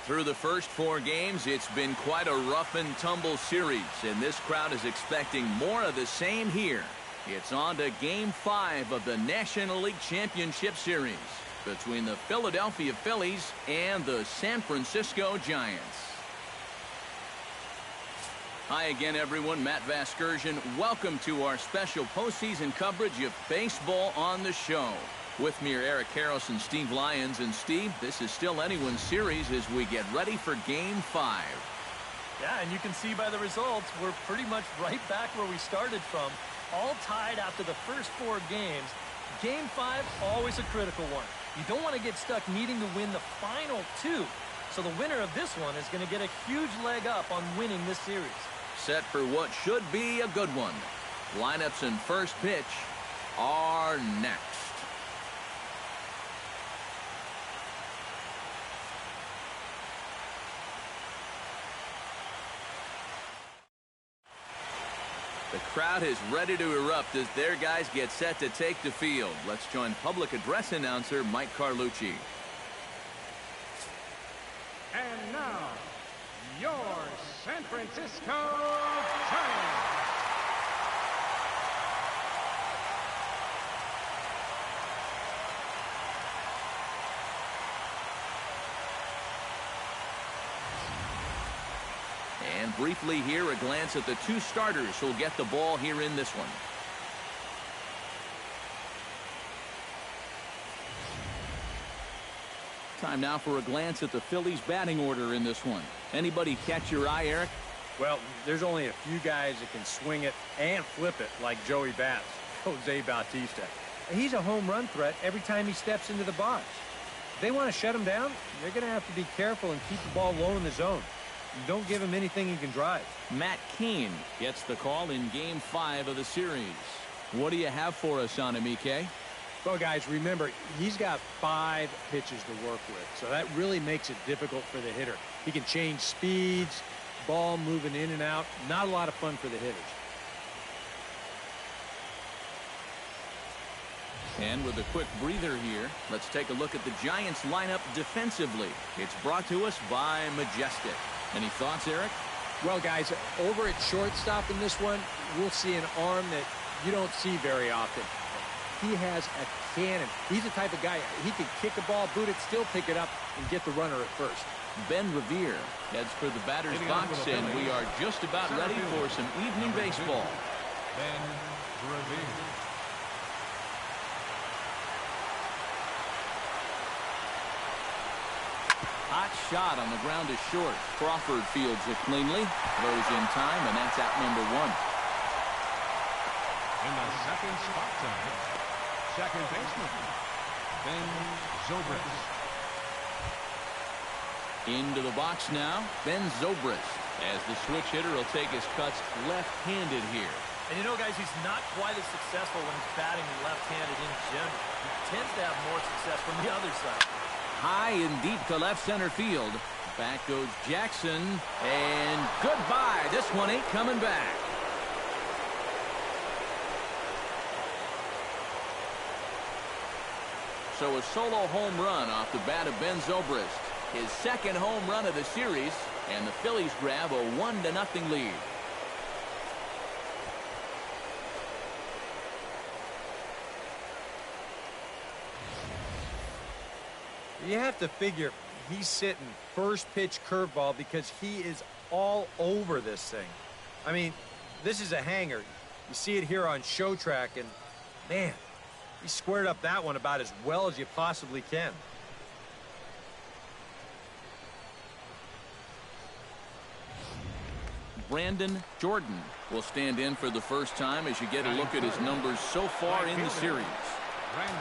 Through the first 4 games, it's been quite a rough and tumble series, and this crowd is expecting more of the same here. It's on to Game 5 of the National League Championship Series between the Philadelphia Phillies and the San Francisco Giants. Hi again, everyone. Matt Vasgersian. Welcome to our special postseason coverage of baseball on the show. With me are Eric Harris and Steve Lyons. And Steve, this is still anyone's series as we get ready for Game 5. Yeah, and you can see by the results, we're pretty much right back where we started from. All tied after the first 4 games. Game 5, always a critical one. You don't want to get stuck needing to win the final 2. So the winner of this one is going to get a huge leg up on winning this series. Set for what should be a good one. Lineups and first pitch are next. The crowd is ready to erupt as their guys get set to take the field. Let's join public address announcer Mike Carlucci. And now, your San Francisco Giants. And briefly here, a glance at the 2 starters who'll get the ball here in this one. Time now for a glance at the Phillies batting order in this one. Anybody catch your eye, Eric? Well, there's only a few guys that can swing it and flip it like Joey Bats, Jose Bautista. He's a home run threat every time he steps into the box. If they want to shut him down, they're going to have to be careful and keep the ball low in the zone. Don't give him anything he can drive. Matt Cain gets the call in Game 5 of the series. What do you have for us on him, EK? Well, guys, remember, he's got 5 pitches to work with, so that really makes it difficult for the hitter. He can change speeds, ball moving in and out. Not a lot of fun for the hitters. And with a quick breather here, let's take a look at the Giants lineup defensively. It's brought to us by Majestic. Any thoughts, Eric? Well, guys, over at shortstop in this one, we'll see an arm that you don't see very often. He has a cannon. He's the type of guy, he can kick a ball, boot it, still pick it up, and get the runner at first. Ben Revere heads for the batter's box, and we are just about ready for some evening baseball. Ben Revere. Hot shot on the ground is short. Crawford fields it cleanly. Throws in time, and that's out number 1. In the second spot tonight, second baseman, Ben Zobrist. Into the box now, Ben Zobrist, as the switch hitter will take his cuts left-handed here. And you know, guys, he's not quite as successful when he's batting left-handed in general. He tends to have more success from the other side. High and deep to left center field. Back goes Jackson, and goodbye. This one ain't coming back. So a solo home run off the bat of Ben Zobrist. His second home run of the series, and the Phillies grab a 1-0 lead. You have to figure he's sitting first pitch curveball because he is all over this thing. I mean, this is a hanger. You see it here on Show Track, and man, he squared up that one about as well as you possibly can. Brandon Jordan will stand in for the first time as you get a look at his numbers so far in the series.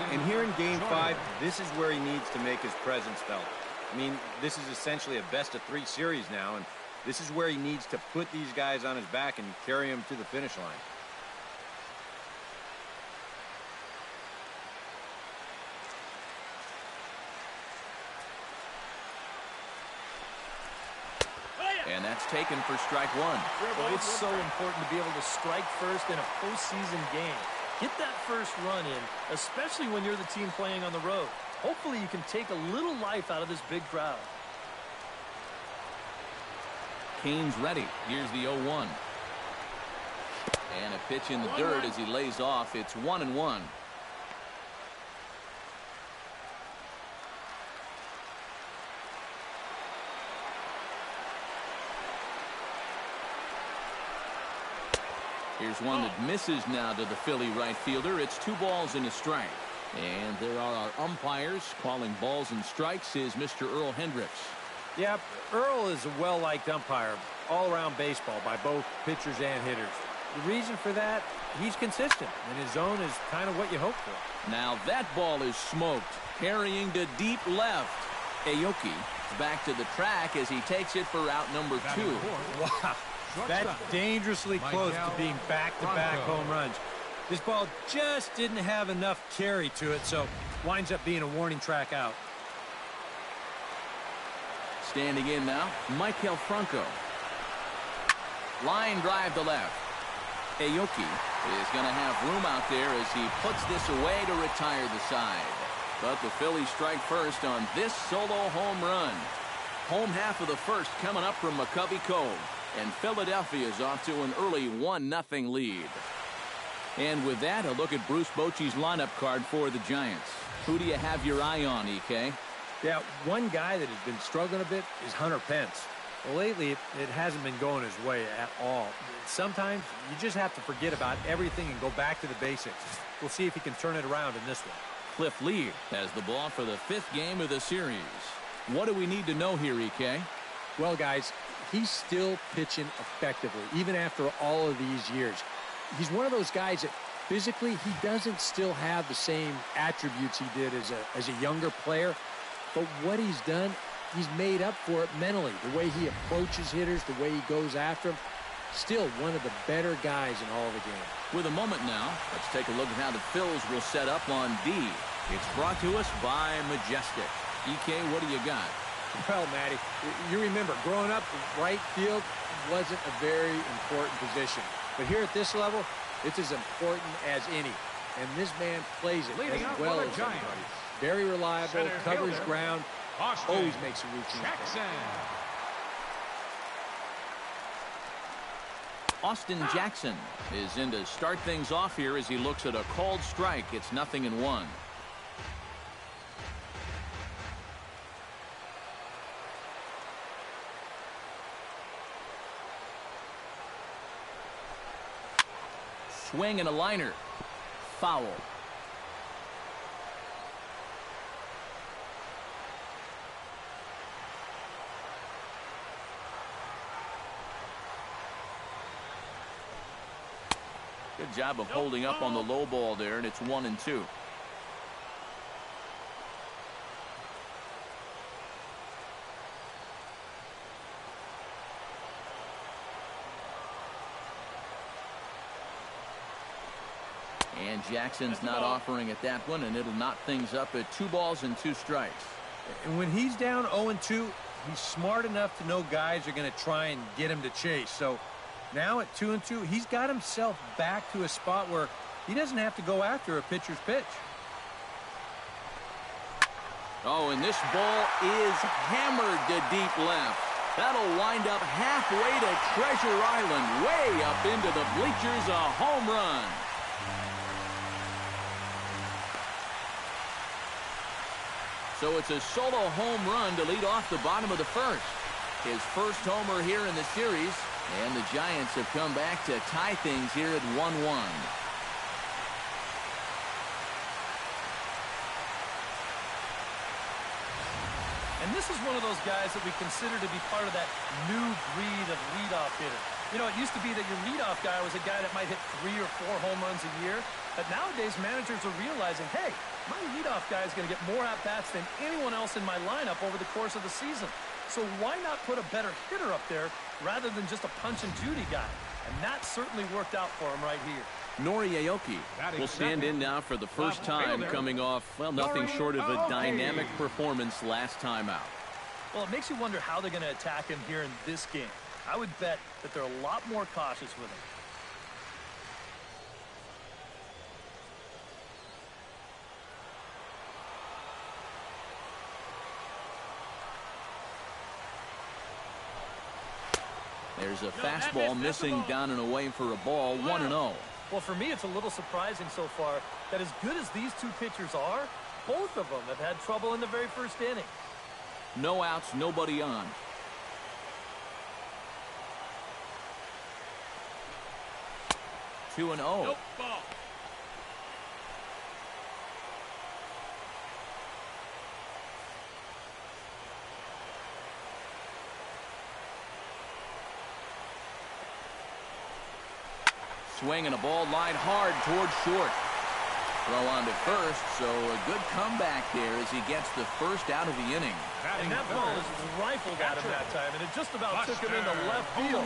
And here in Game 5, this is where he needs to make his presence felt. I mean, this is essentially a best-of-3 series now, and this is where he needs to put these guys on his back and carry them to the finish line. And that's taken for strike 1. Well, it's so important to be able to strike first in a postseason game. Get that first run in, especially when you're the team playing on the road. Hopefully you can take a little life out of this big crowd. Kane's ready. Here's the 0-1. And a pitch in the dirt as he lays off. It's 1-1. Here's one that misses now to the Philly right fielder. It's 2 balls and a strike. And there are our umpires calling balls and strikes is Mr. Earl Hendricks. Yep, Earl is a well-liked umpire all around baseball by both pitchers and hitters. The reason for that, he's consistent, and his zone is kind of what you hope for. Now that ball is smoked, carrying to deep left. Aoki is back to the track as he takes it for out number 2. Wow, that's dangerously close to being back-to-back home runs. This ball just didn't have enough carry to it, so winds up being a warning track out. Standing in now, Maikel Franco. Line drive to left. Aoki is going to have room out there as he puts this away to retire the side. But the Phillies strike first on this solo home run. Home half of the first coming up from McCovey Cove. And Philadelphia is off to an early 1-0 lead. And with that, a look at Bruce Bochy's lineup card for the Giants. Who do you have your eye on, EK? Yeah, one guy that has been struggling a bit is Hunter Pence. Well, lately, it hasn't been going his way at all. Sometimes you just have to forget about everything and go back to the basics. We'll see if he can turn it around in this one. Cliff Lee has the ball for the 5th game of the series. What do we need to know here, EK? Well, guys, he's still pitching effectively, even after all of these years. He's one of those guys that physically he doesn't still have the same attributes he did as a younger player. But what he's done, he's made up for it mentally. The way he approaches hitters, the way he goes after them. Still one of the better guys in all of the game. With a moment now, let's take a look at how the Phils will set up on D. It's brought to us by Majestic. EK, what do you got? Well, Matty, you remember, growing up, right field wasn't a very important position. But here at this level, it's as important as any. And this man plays it as well as anybody. Very reliable, covers ground, always makes a routine. Austin Jackson is in to start things off here as he looks at a called strike. It's 0-1. Swing and a liner. Foul. Good job of holding up on the low ball there, and it's 1-2. And Jackson's not offering at that one, and it'll knot things up at 2 balls and 2 strikes. And when he's down 0-2, he's smart enough to know guys are going to try and get him to chase. So now at 2-2, he's got himself back to a spot where he doesn't have to go after a pitcher's pitch. Oh, and this ball is hammered to deep left. That'll wind up halfway to Treasure Island, way up into the bleachers, a home run. So it's a solo home run to lead off the bottom of the first. His first homer here in the series, and the Giants have come back to tie things here at 1-1. And this is one of those guys that we consider to be part of that new breed of leadoff hitter. You know, it used to be that your leadoff guy was a guy that might hit 3 or 4 home runs a year. But nowadays, managers are realizing, hey, my leadoff guy is going to get more at-bats than anyone else in my lineup over the course of the season. So why not put a better hitter up there rather than just a punch-and-Judy guy? And that certainly worked out for him right here. Nori Aoki will stand in now for the first time, coming off, well, nothing short of a dynamic performance last time out. Well, it makes you wonder how they're going to attack him here in this game. I would bet that they're a lot more cautious with him. There's a fastball missing down and away for a ball, 1-0. Well, for me, it's a little surprising so far that as good as these two pitchers are, both of them have had trouble in the very first inning. No outs, nobody on. Two and 0. Nope, ball. Swing and a ball lined hard towards short. Throw on to first, so a good comeback there as he gets the first out of the inning. And that ball is rifled at him that time, and it just about took him into left field.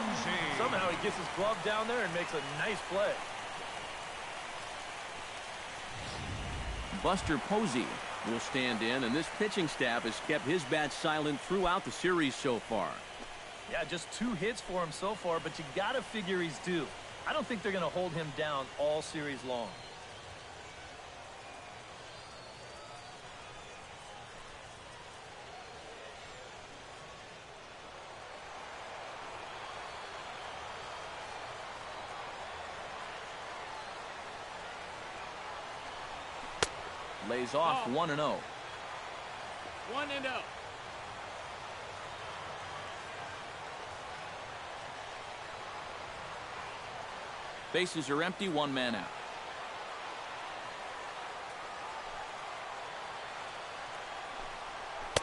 Somehow he gets his glove down there and makes a nice play. Buster Posey will stand in, and this pitching staff has kept his bat silent throughout the series so far. Yeah, just 2 hits for him so far, but you got to figure he's due. I don't think they're going to hold him down all series long. Lays off 1-0. 1-0. Bases are empty, 1 man out.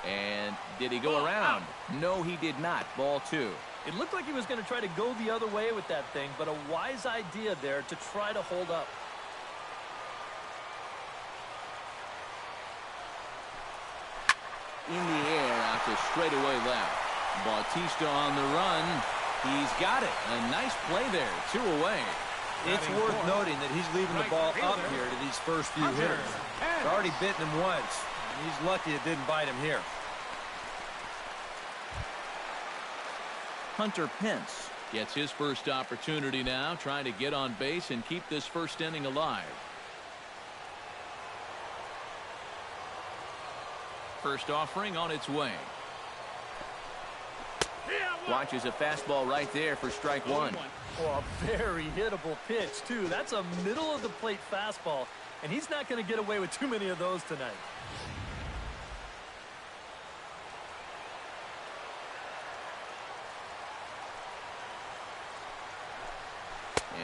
And did he go around? No, he did not. Ball 2. It looked like he was going to try to go the other way with that thing, but a wise idea there to try to hold up. In the air out to straightaway left. Bautista on the run. He's got it. A nice play there. 2 away. It's worth noting that he's leaving the ball up here to these first few hitters. It's already bitten him once. He's lucky it didn't bite him here. Hunter Pence gets his first opportunity now, trying to get on base and keep this first inning alive. First offering on its way. Watches a fastball right there for strike 1. Oh, a very hittable pitch, too. That's a middle-of-the-plate fastball, and he's not going to get away with too many of those tonight.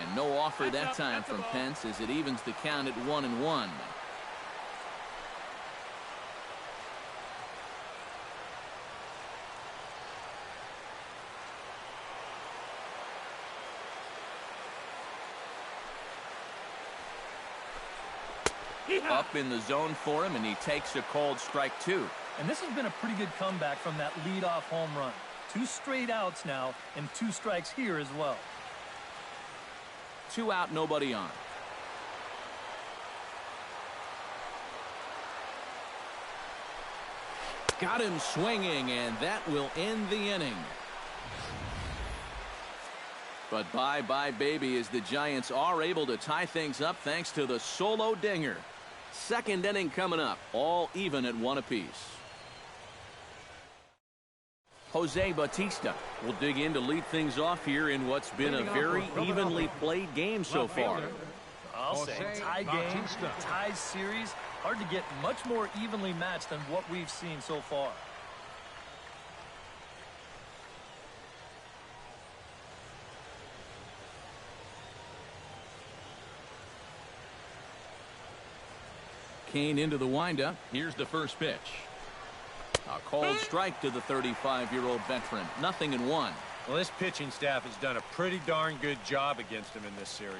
And no offer that time from Pence as it evens the count at 1-1. Up in the zone for him, and he takes a called strike 2. And this has been a pretty good comeback from that leadoff home run. 2 straight outs now, and 2 strikes here as well. 2 out, nobody on. Got him swinging, and that will end the inning. But bye-bye, baby, as the Giants are able to tie things up thanks to the solo dinger. Second inning coming up, all even at 1 apiece. Jose Bautista will dig in to lead things off here in what's been a very evenly played game so far. I'll say tie game, tie series. Hard to get much more evenly matched than what we've seen so far. Kane into the windup. Here's the first pitch. A called strike to the 35-year-old veteran. 0-1. Well, this pitching staff has done a pretty darn good job against him in this series.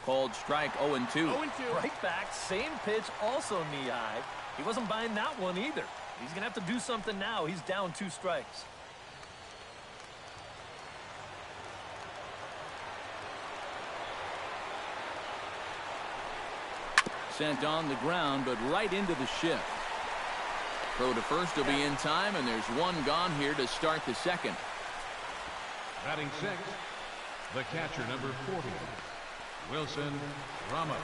Called strike 0-2. Right back, same pitch, also knee high. He wasn't buying that one either. He's going to have to do something now. He's down 2 strikes. Sent on the ground, but right into the shift. Throw to first will be in time, and there's 1 gone here to start the second. Batting 6, the catcher, number 40. Wilson Ramos.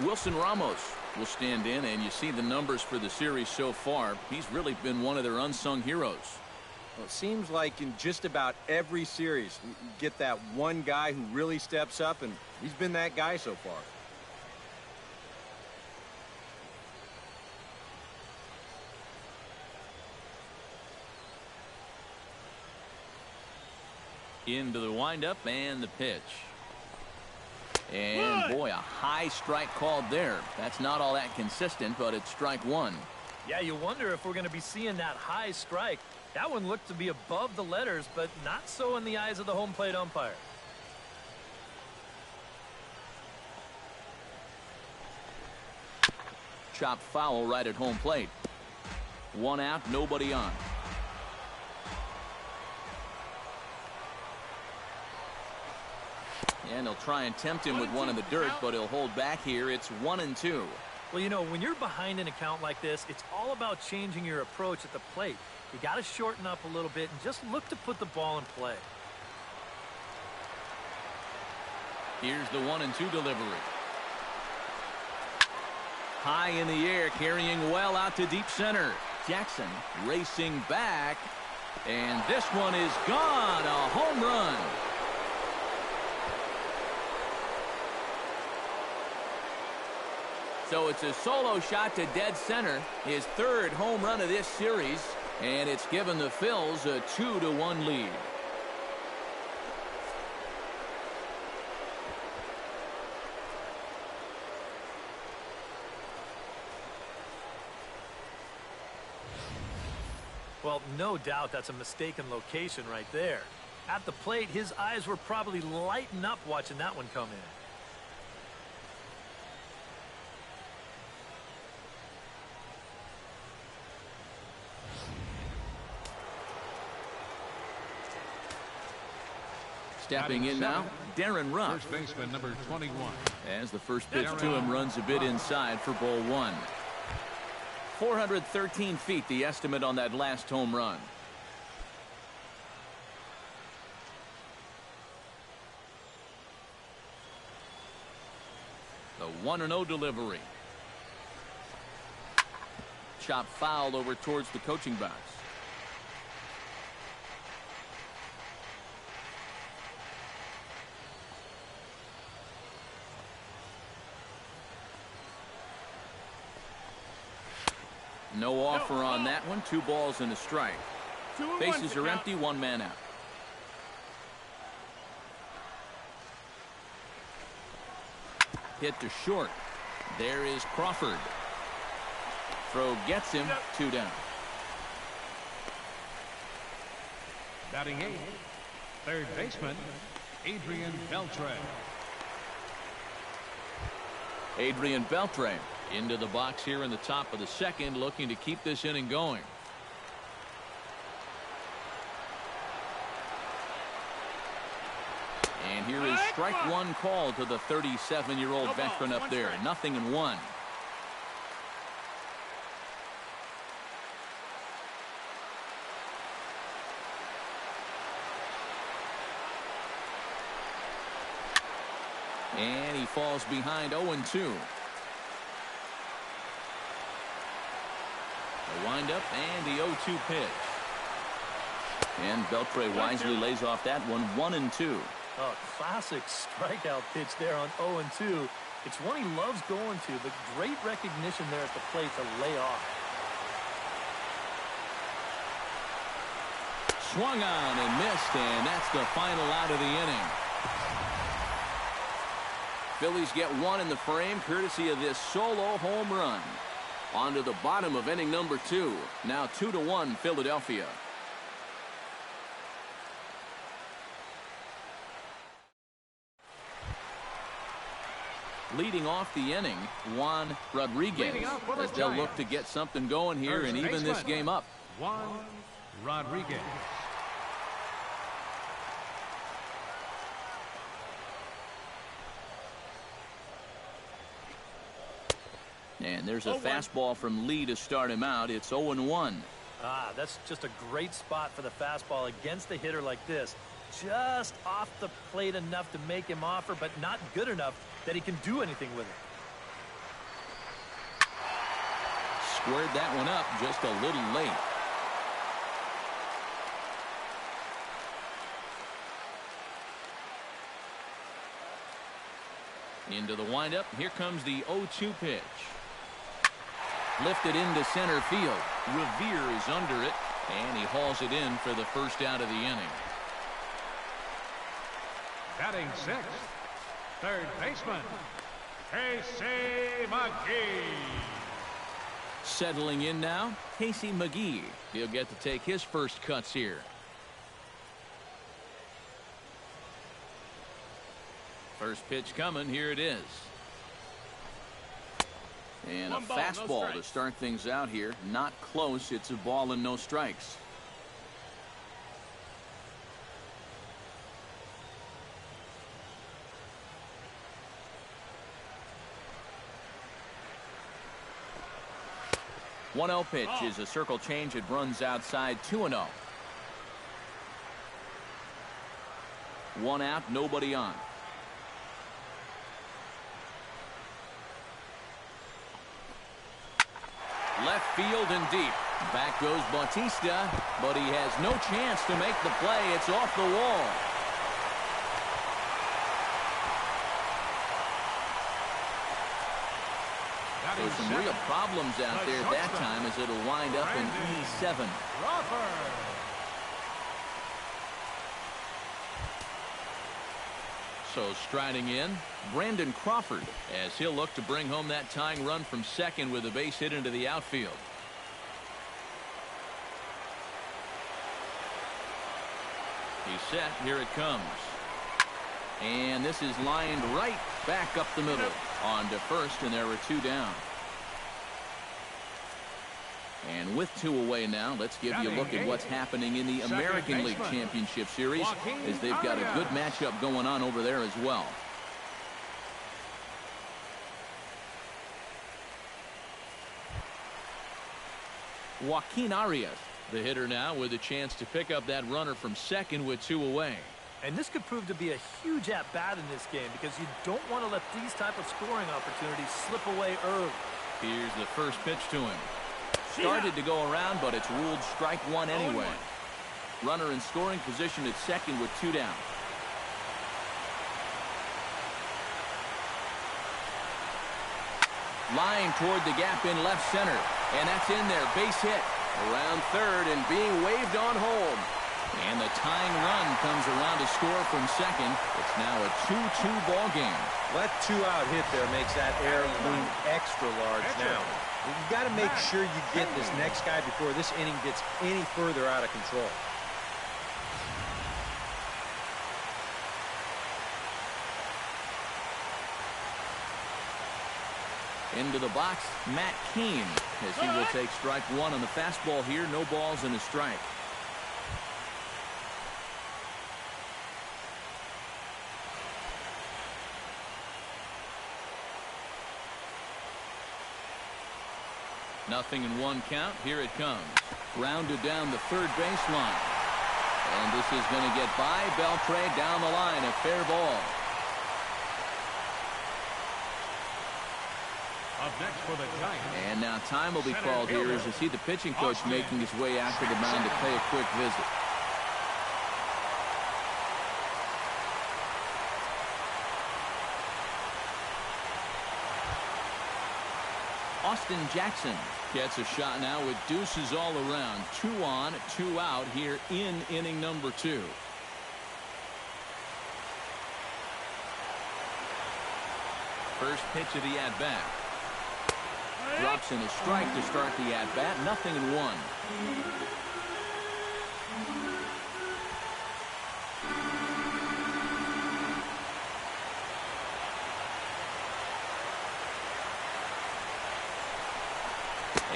Wilson Ramos will stand in, and you see the numbers for the series so far. He's really been one of their unsung heroes. Well, it seems like in just about every series, you get that one guy who really steps up, and he's been that guy so far. Into the windup and the pitch. And boy, a high strike called there. That's not all that consistent, but it's strike one. Yeah, you wonder if we're going to be seeing that high strike. That one looked to be above the letters, but not so in the eyes of the home plate umpire. Chopped foul right at home plate. One out, nobody on. And they'll try and tempt him with one in the dirt, but he'll hold back here. It's 1-2. Well, you know, when you're behind an account like this, it's all about changing your approach at the plate. You got to shorten up a little bit and just look to put the ball in play. Here's the 1-2 delivery. High in the air, carrying well out to deep center. Jackson racing back, and this one is gone. A home run. So it's a solo shot to dead center, his third home run of this series, and it's given the Phils a 2-1 lead. Well, no doubt that's a mistaken location right there. At the plate, his eyes were probably lighting up watching that one come in. Stepping in now, Darren Ruff. First baseman number 21. As the first pitch to him runs a bit inside for ball one. 413 feet, the estimate on that last home run. The 1-0 delivery. Chop foul over towards the coaching box. No offer on that one. 2 balls and a strike. Bases are empty. 1 man out. Hit to short. There is Crawford. Throw gets him. 2 down. Batting 8th, third baseman Adrian Beltre. Adrian Beltre into the box here in the top of the second, looking to keep this inning going. And here is strike one called to the 37-year-old veteran up there. 0-1. And he falls behind 0-2. The windup and the 0-2 pitch. And Beltre wisely lays off that one. 1-2. Oh, classic strikeout pitch there on 0-2. It's one he loves going to, but great recognition there at the plate to lay off. Swung on and missed, and that's the final out of the inning. Phillies get one in the frame courtesy of this solo home run. On to the bottom of inning number 2. Now 2-1 Philadelphia. Leading off the inning, Juan Rodriguez, as they'll look to get something going here and even this game up. Juan Rodriguez. And there's a fastball from Lee to start him out. It's 0-1. Ah, that's just a great spot for the fastball against a hitter like this. just off the plate enough to make him offer, but not good enough that he can do anything with it. Squared that one up just a little late. Into the windup. Here comes the 0-2 pitch. Lifted into center field. Revere is under it, and he hauls it in for the first out of the inning. Batting sixth, third baseman, Casey McGee. Settling in now, Casey McGee. He'll get to take his first cuts here. First pitch coming. Here it is. And a fastball to start things out here. Not close. It's a ball and no strikes. One 1-0 pitch is a circle change. It runs outside. 2-0. One out, nobody on. Left field and deep. Back goes Bautista, but he has no chance to make the play. It's off the wall. There's some real problems out there that time, as it'll wind up in E7. So striding in, Brandon Crawford, as he'll look to bring home that tying run from second with a base hit into the outfield. He's set. Here it comes. And this is lined right back up the middle. On to first, and there were two down. And with two away now, let's give you a look at what's happening in the American League Championship Series, as they've got a good matchup going on over there as well. Joaquin Arias, the hitter now, with a chance to pick up that runner from second with two away. And this could prove to be a huge at-bat in this game, because you don't want to let these type of scoring opportunities slip away early. Here's the first pitch to him. Started to go around, but it's ruled strike one anyway. Runner in scoring position at second with two down. Line toward the gap in left center. And that's in there. Base hit. Around third and being waved on home. And the tying run comes around to score from second. It's now a 2-2 ball game. That two-out hit there makes that air loom extra large now. You've got to make sure you get this next guy before this inning gets any further out of control. Into the box, Matt Cain, as he will take strike one on the fastball here. No balls and a strike. Nothing in one count. Here it comes. Grounded down the third baseline. And this is going to get by. Beltre down the line. A fair ball. Up next for the Giants. And now time will be called here as you see the pitching coach making his way out to the mound to pay a quick visit. Austin Jackson gets a shot now with deuces all around. 2 on, 2 out here in inning number 2. First pitch of the at-bat. Drops in a strike to start the at-bat. Nothing in one.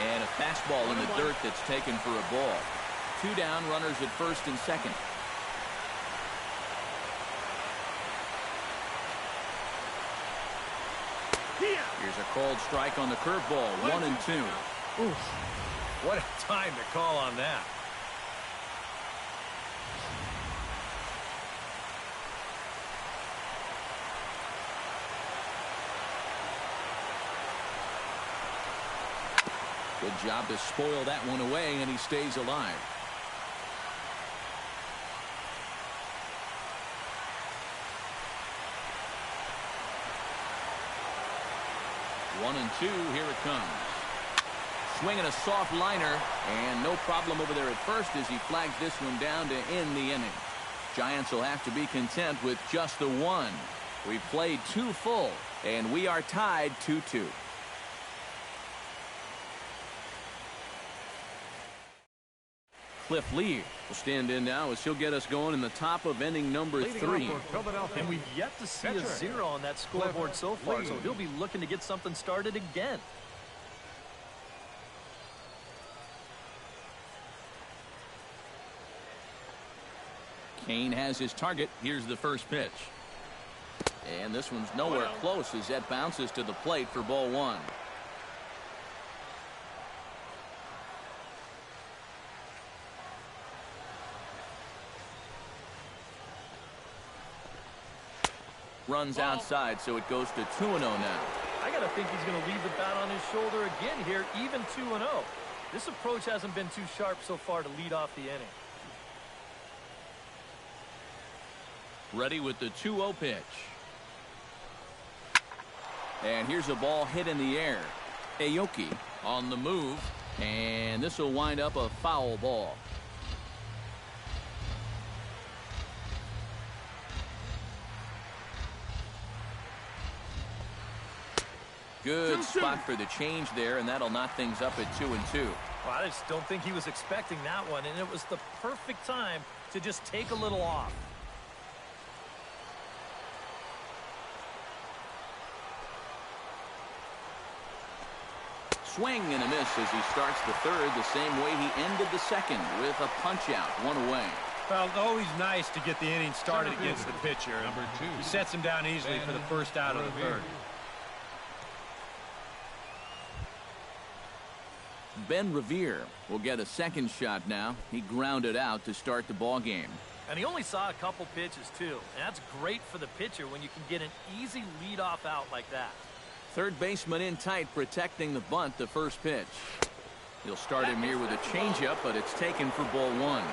And a fastball in the dirt that's taken for a ball. 2 down, runners at first and second. Here's a called strike on the curveball. 1-2. Oof. What a time to call on that. Good job to spoil that one away, and he stays alive. One and two, here it comes. Swinging a soft liner, and no problem over there at first as he flags this one down to end the inning. Giants will have to be content with just the one. We've played 2 full, and we are tied 2-2. Cliff Lee will stand in now as he'll get us going in the top of inning number 3. And we've yet to see a 0 on that scoreboard so far, so he'll be looking to get something started again. Kane has his target. Here's the first pitch. And this one's nowhere close as that bounces to the plate for ball 1. Runs outside, so it goes to 2-0 now. I got to think he's going to leave the bat on his shoulder again here, even 2-0. This approach hasn't been too sharp so far to lead off the inning. Ready with the 2-0 pitch. And here's a ball hit in the air. Aoki on the move, and this will wind up a foul ball. Good spot for the change there, and that'll knock things up at 2-2. Well, I just don't think he was expecting that one, and it was the perfect time to just take a little off. Swing and a miss as he starts the third the same way he ended the second with a punch-out, 1 away. Well, it's always nice to get the inning started against the pitcher. He sets him down easily for the first out of the third. Ben Revere will get a second shot now. He grounded out to start the ball game. And he only saw a couple pitches, too. And that's great for the pitcher when you can get an easy leadoff out like that. Third baseman in tight, protecting the bunt, the first pitch. He'll start him here with a changeup, but it's taken for ball 1.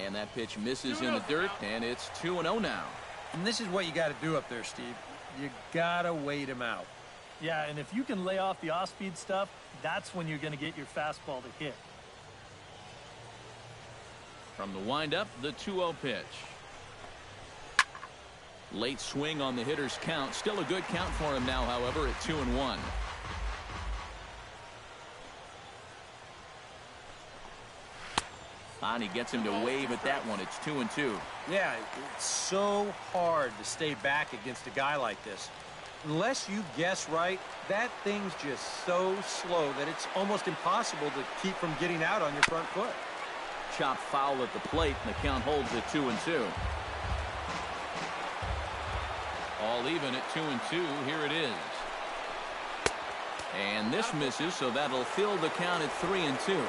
And that pitch misses in the dirt, and it's 2-0 now. And this is what you got to do up there, Steve. You got to wait him out. Yeah, and if you can lay off the off-speed stuff, that's when you're going to get your fastball to hit. From the windup, the 2-0 pitch. Late swing on the hitter's count. Still a good count for him now, however, at 2-1. He gets him to wave at that one. It's 2-2. Yeah, it's so hard to stay back against a guy like this. Unless you guess right, that thing's just so slow that it's almost impossible to keep from getting out on your front foot. Chop foul at the plate, and the count holds at 2-2. All even at 2-2. Here it is. And this misses, so that'll fill the count at 3-2.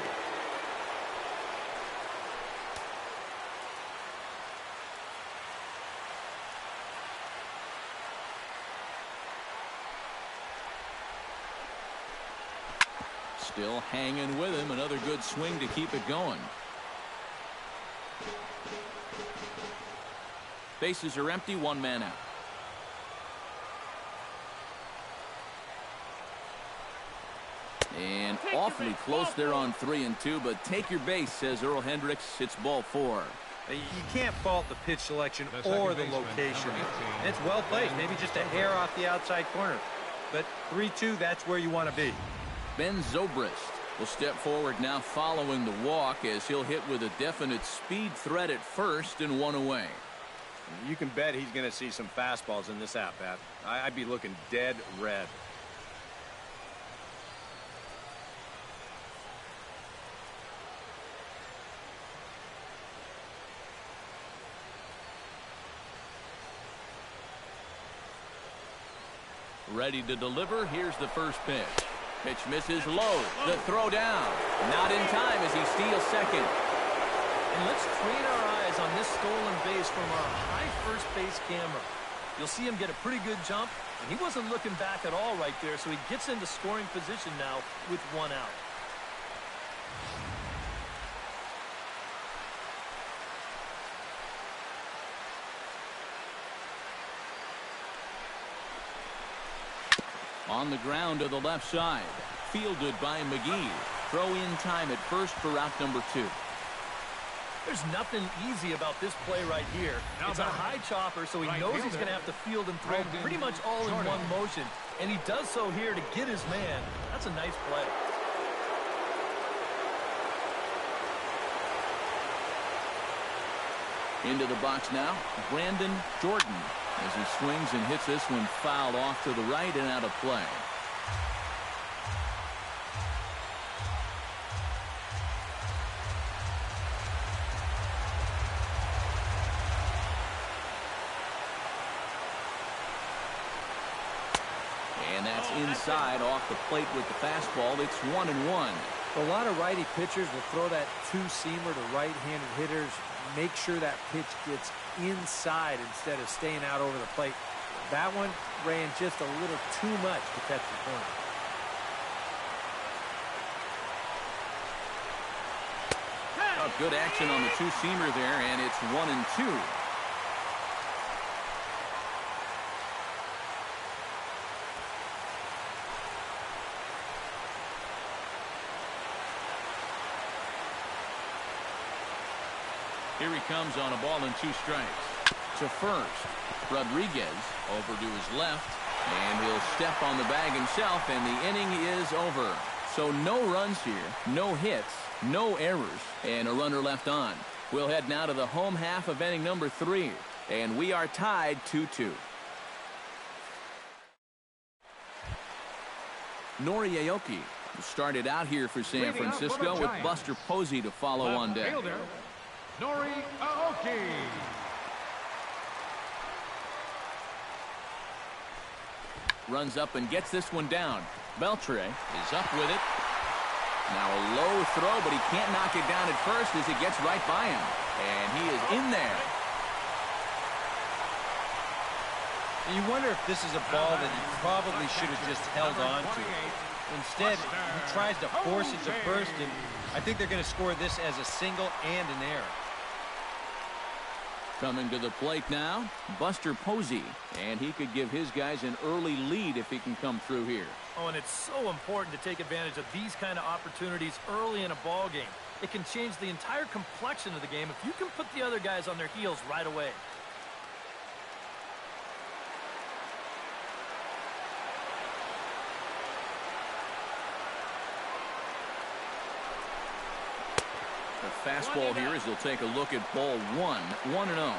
Still hanging with him. Another good swing to keep it going. Bases are empty. 1 man out. And awfully close there on 3-2, but take your base, says Earl Hendricks. It's ball 4. You can't fault the pitch selection or the location. And it's well placed, maybe just a hair off the outside corner. But 3-2, that's where you want to be. Ben Zobrist will step forward now following the walk as he'll hit with a definite speed threat at first and 1 away. You can bet he's going to see some fastballs in this at-bat. I'd be looking dead red. Ready to deliver. Here's the first pitch. Pitch misses low. The throw down. Not in time as he steals second. And let's train our eyes on this stolen base from our high first base camera. You'll see him get a pretty good jump, and he wasn't looking back at all right there, so he gets into scoring position now with 1 out. On the ground to the left side. Fielded by McGee. Throw in time at first for out number 2. There's nothing easy about this play right here. It's a high chopper, so he knows he's going to have to field and throw pretty much all in one motion. And he does so here to get his man. That's a nice play. Into the box now, Brandon Jordan. As he swings and hits this one fouled off to the right and out of play. And that's inside off the plate with the fastball. It's 1-1. A lot of righty pitchers will throw that two-seamer to right-handed hitters. Make sure that pitch gets inside instead of staying out over the plate. That one ran just a little too much to catch the corner. Oh, good action on the two-seamer there, and it's 1-2. Here he comes on a ball and 2 strikes. To first, Rodriguez over to his left, and he'll step on the bag himself, and the inning is over. So no runs here, no hits, no errors, and a runner left on. We'll head now to the home half of inning number 3, and we are tied 2-2. Nori Aoki started out here for San Francisco with Buster Posey to follow on deck. Nori Aoki. Runs up and gets this one down. Beltre is up with it. Now a low throw, but he can't knock it down at first as it gets right by him. And he is in there. You wonder if this is a ball that he probably should have just held on to. Instead, he tries to force it to first, and I think they're going to score this as a single and an error. Coming to the plate now, Buster Posey, and he could give his guys an early lead if he can come through here. Oh, and it's so important to take advantage of these kind of opportunities early in a ball game. It can change the entire complexion of the game if you can put the other guys on their heels right away. The fastball here as they'll take a look at ball 1, 1-0.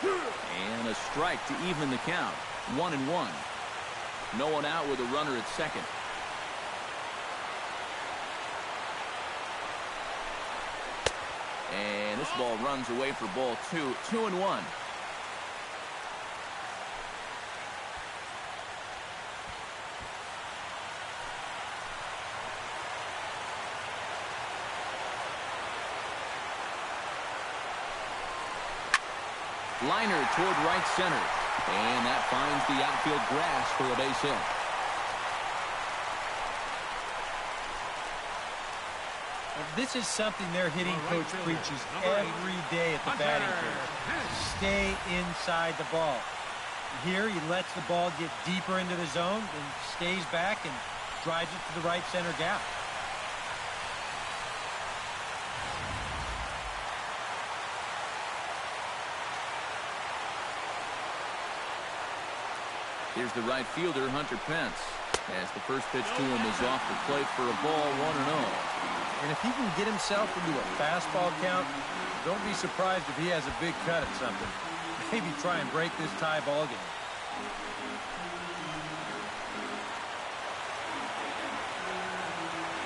And a strike to even the count. 1-1. No one out with a runner at second. And this ball runs away for ball 2, 2-1. Liner toward right center. And that finds the outfield grass for a base hit. This is something their hitting coach preaches every day at the batting cage. Stay inside the ball. Here he lets the ball get deeper into the zone and stays back and drives it to the right center gap. Here's the right fielder, Hunter Pence, as the first pitch to him is off the plate for a ball, 1-0. And if he can get himself into a fastball count, don't be surprised if he has a big cut at something. Maybe try and break this tie ball game.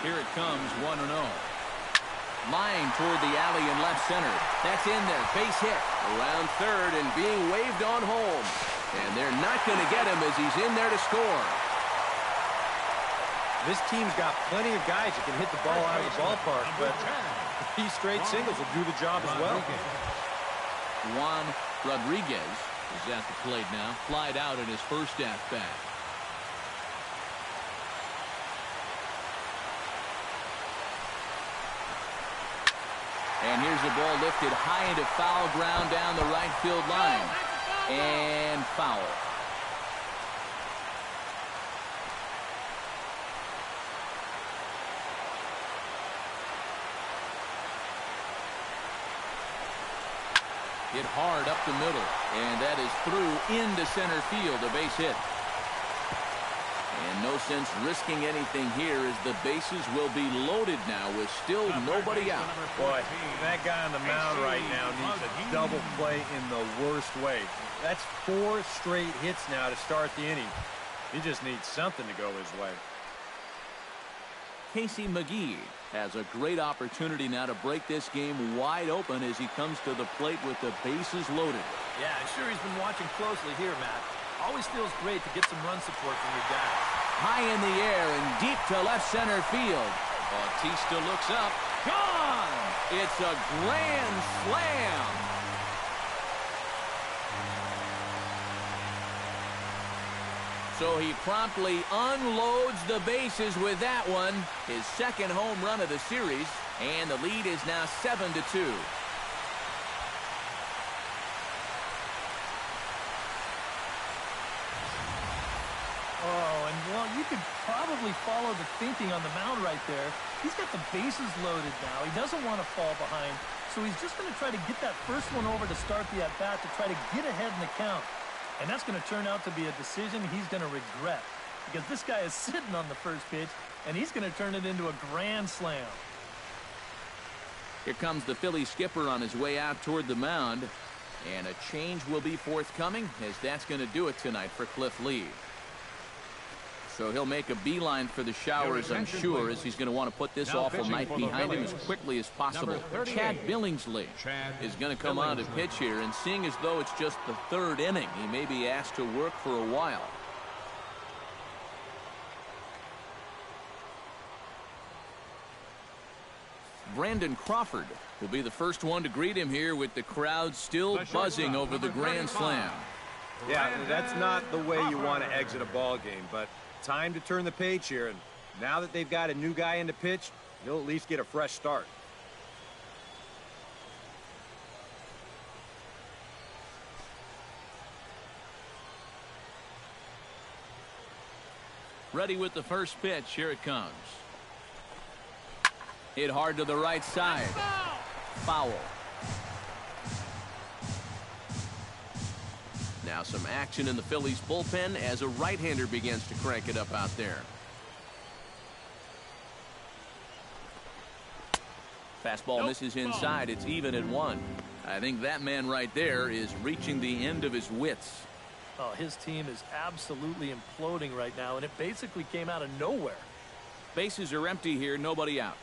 Here it comes, 1-0. Lying toward the alley in left center. That's in there. Base hit. Around third and being waved on home. And they're not going to get him as he's in there to score. This team's got plenty of guys that can hit the ball out of the ballpark, but these straight singles will do the job as well. Juan Rodriguez is at the plate now. Flied out in his first at-bat. And here's the ball lifted high into foul ground down the right field line. And foul. Hit hard up the middle. And that is through into center field, a base hit. And no sense risking anything here as the bases will be loaded now with still nobody out. Boy, that guy on the mound right now needs a double play in the worst way. That's 4 straight hits now to start the inning. He just needs something to go his way. Casey McGee has a great opportunity now to break this game wide open as he comes to the plate with the bases loaded. Yeah, I'm sure he's been watching closely here, Matt. Always feels great to get some run support from your guys. High in the air and deep to left center field. Bautista looks up. Gone! It's a grand slam. So he promptly unloads the bases with that one. His second home run of the series. And the lead is now 7-2. Oh, and well, you could probably follow the thinking on the mound right there. He's got the bases loaded now. He doesn't want to fall behind. So he's just going to try to get that first one over to start the at-bat to try to get ahead in the count. And that's going to turn out to be a decision he's going to regret. Because this guy is sitting on the first pitch, and he's going to turn it into a grand slam. Here comes the Phillies skipper on his way out toward the mound. And a change will be forthcoming as that's going to do it tonight for Cliff Lee. So he'll make a beeline for the showers, I'm sure, as he's going to want to put this awful night behind him as quickly as possible. Chad Billingsley is going to come on to pitch here, and seeing as though it's just the third inning, he may be asked to work for a while. Brandon Crawford will be the first one to greet him here with the crowd still buzzing over the grand slam. Yeah, that's not the way you want to exit a ball game, but time to turn the page here, and now that they've got a new guy in the pitch, he'll at least get a fresh start. Ready with the first pitch. Here it comes. Hit hard to the right side. Foul. Now some action in the Phillies bullpen as a right-hander begins to crank it up out there. Fastball misses inside. It's even at 1. I think that man right there is reaching the end of his wits. Oh, his team is absolutely imploding right now, and it basically came out of nowhere. Bases are empty here, nobody out.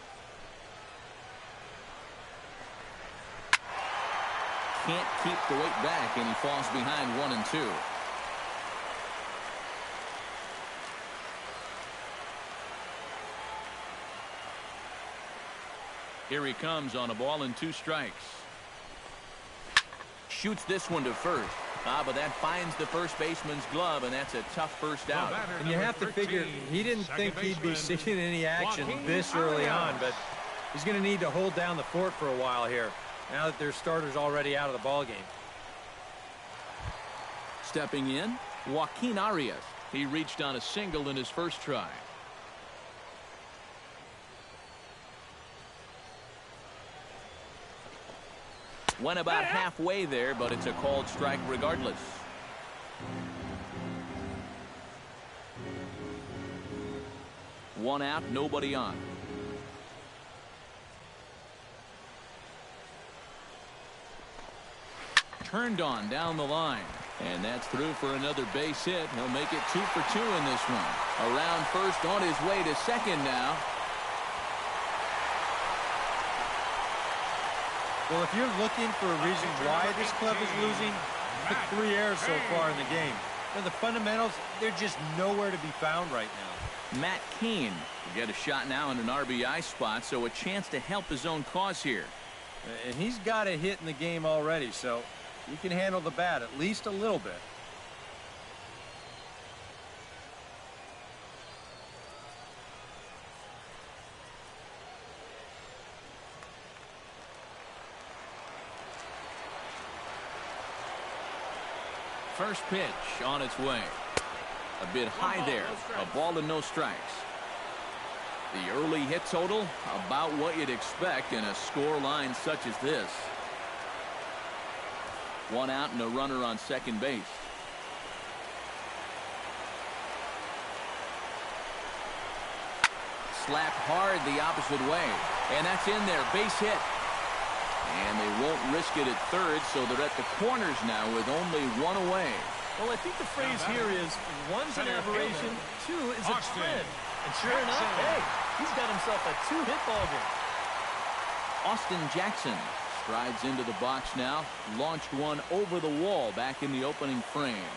Can't keep the weight back, and he falls behind 1 and 2. Here he comes on a ball and 2 strikes. Shoots this one to first. But that finds the first baseman's glove, and that's a tough first out. And you have to figure he didn't think he'd be seeing any action this early on, but he's going to need to hold down the fort for a while here, now that their starter's already out of the ball game. Stepping in, Joaquin Arias. He reached on a single in his first try. Went about halfway there, but it's a called strike regardless. One out, nobody on. Turned on down the line. And that's through for another base hit. He'll make it 2 for 2 in this one. Around first, on his way to second now. Well, if you're looking for a reason why this club is losing, pick 3 errors so far in the game. The fundamentals, they're just nowhere to be found right now. Matt Cain will get a shot now in an RBI spot, so a chance to help his own cause here. And he's got a hit in the game already, so he can handle the bat at least a little bit. First pitch on its way. A bit high there. A ball and no strikes. The early hit total, about what you'd expect in a score line such as this. 1 out and a runner on second base. Slapped hard the opposite way. And that's in there. Base hit. And they won't risk it at third, so they're at the corners now with only 1 away. Well, I think the phrase here is, 1's an aberration, 2 is a trend. And sure enough, hey, he's got himself a 2-hit ball game. Austin Jackson strides into the box now. Launched one over the wall back in the opening frame.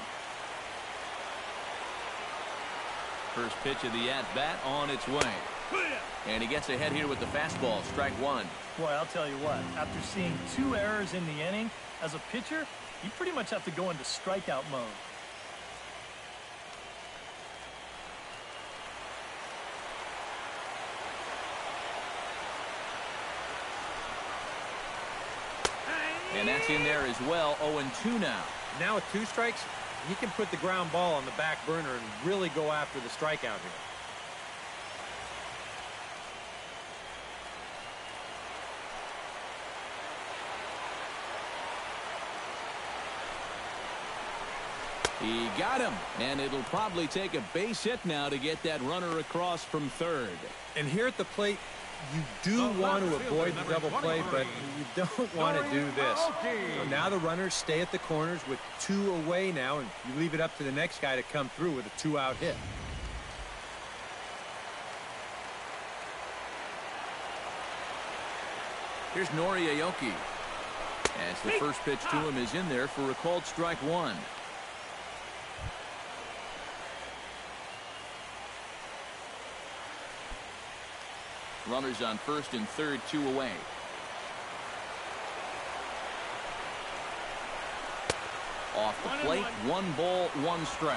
First pitch of the at-bat on its way. And he gets ahead here with the fastball. Strike 1. Boy, I'll tell you what, after seeing 2 errors in the inning, as a pitcher, you pretty much have to go into strikeout mode. And that's in there as well. 0-2 now. Now with 2 strikes, he can put the ground ball on the back burner and really go after the strikeout here. He got him, and it'll probably take a base hit now to get that runner across from third. And here at the plate, you do want to avoid the double play, but you don't want to do this. So now the runners stay at the corners with 2 away now, and you leave it up to the next guy to come through with a 2-out hit. Here's Nori Aoki. As the first pitch to him is in there for a called strike 1. Runners on first and third, 2 away. Off the plate, 1 ball, 1 strike.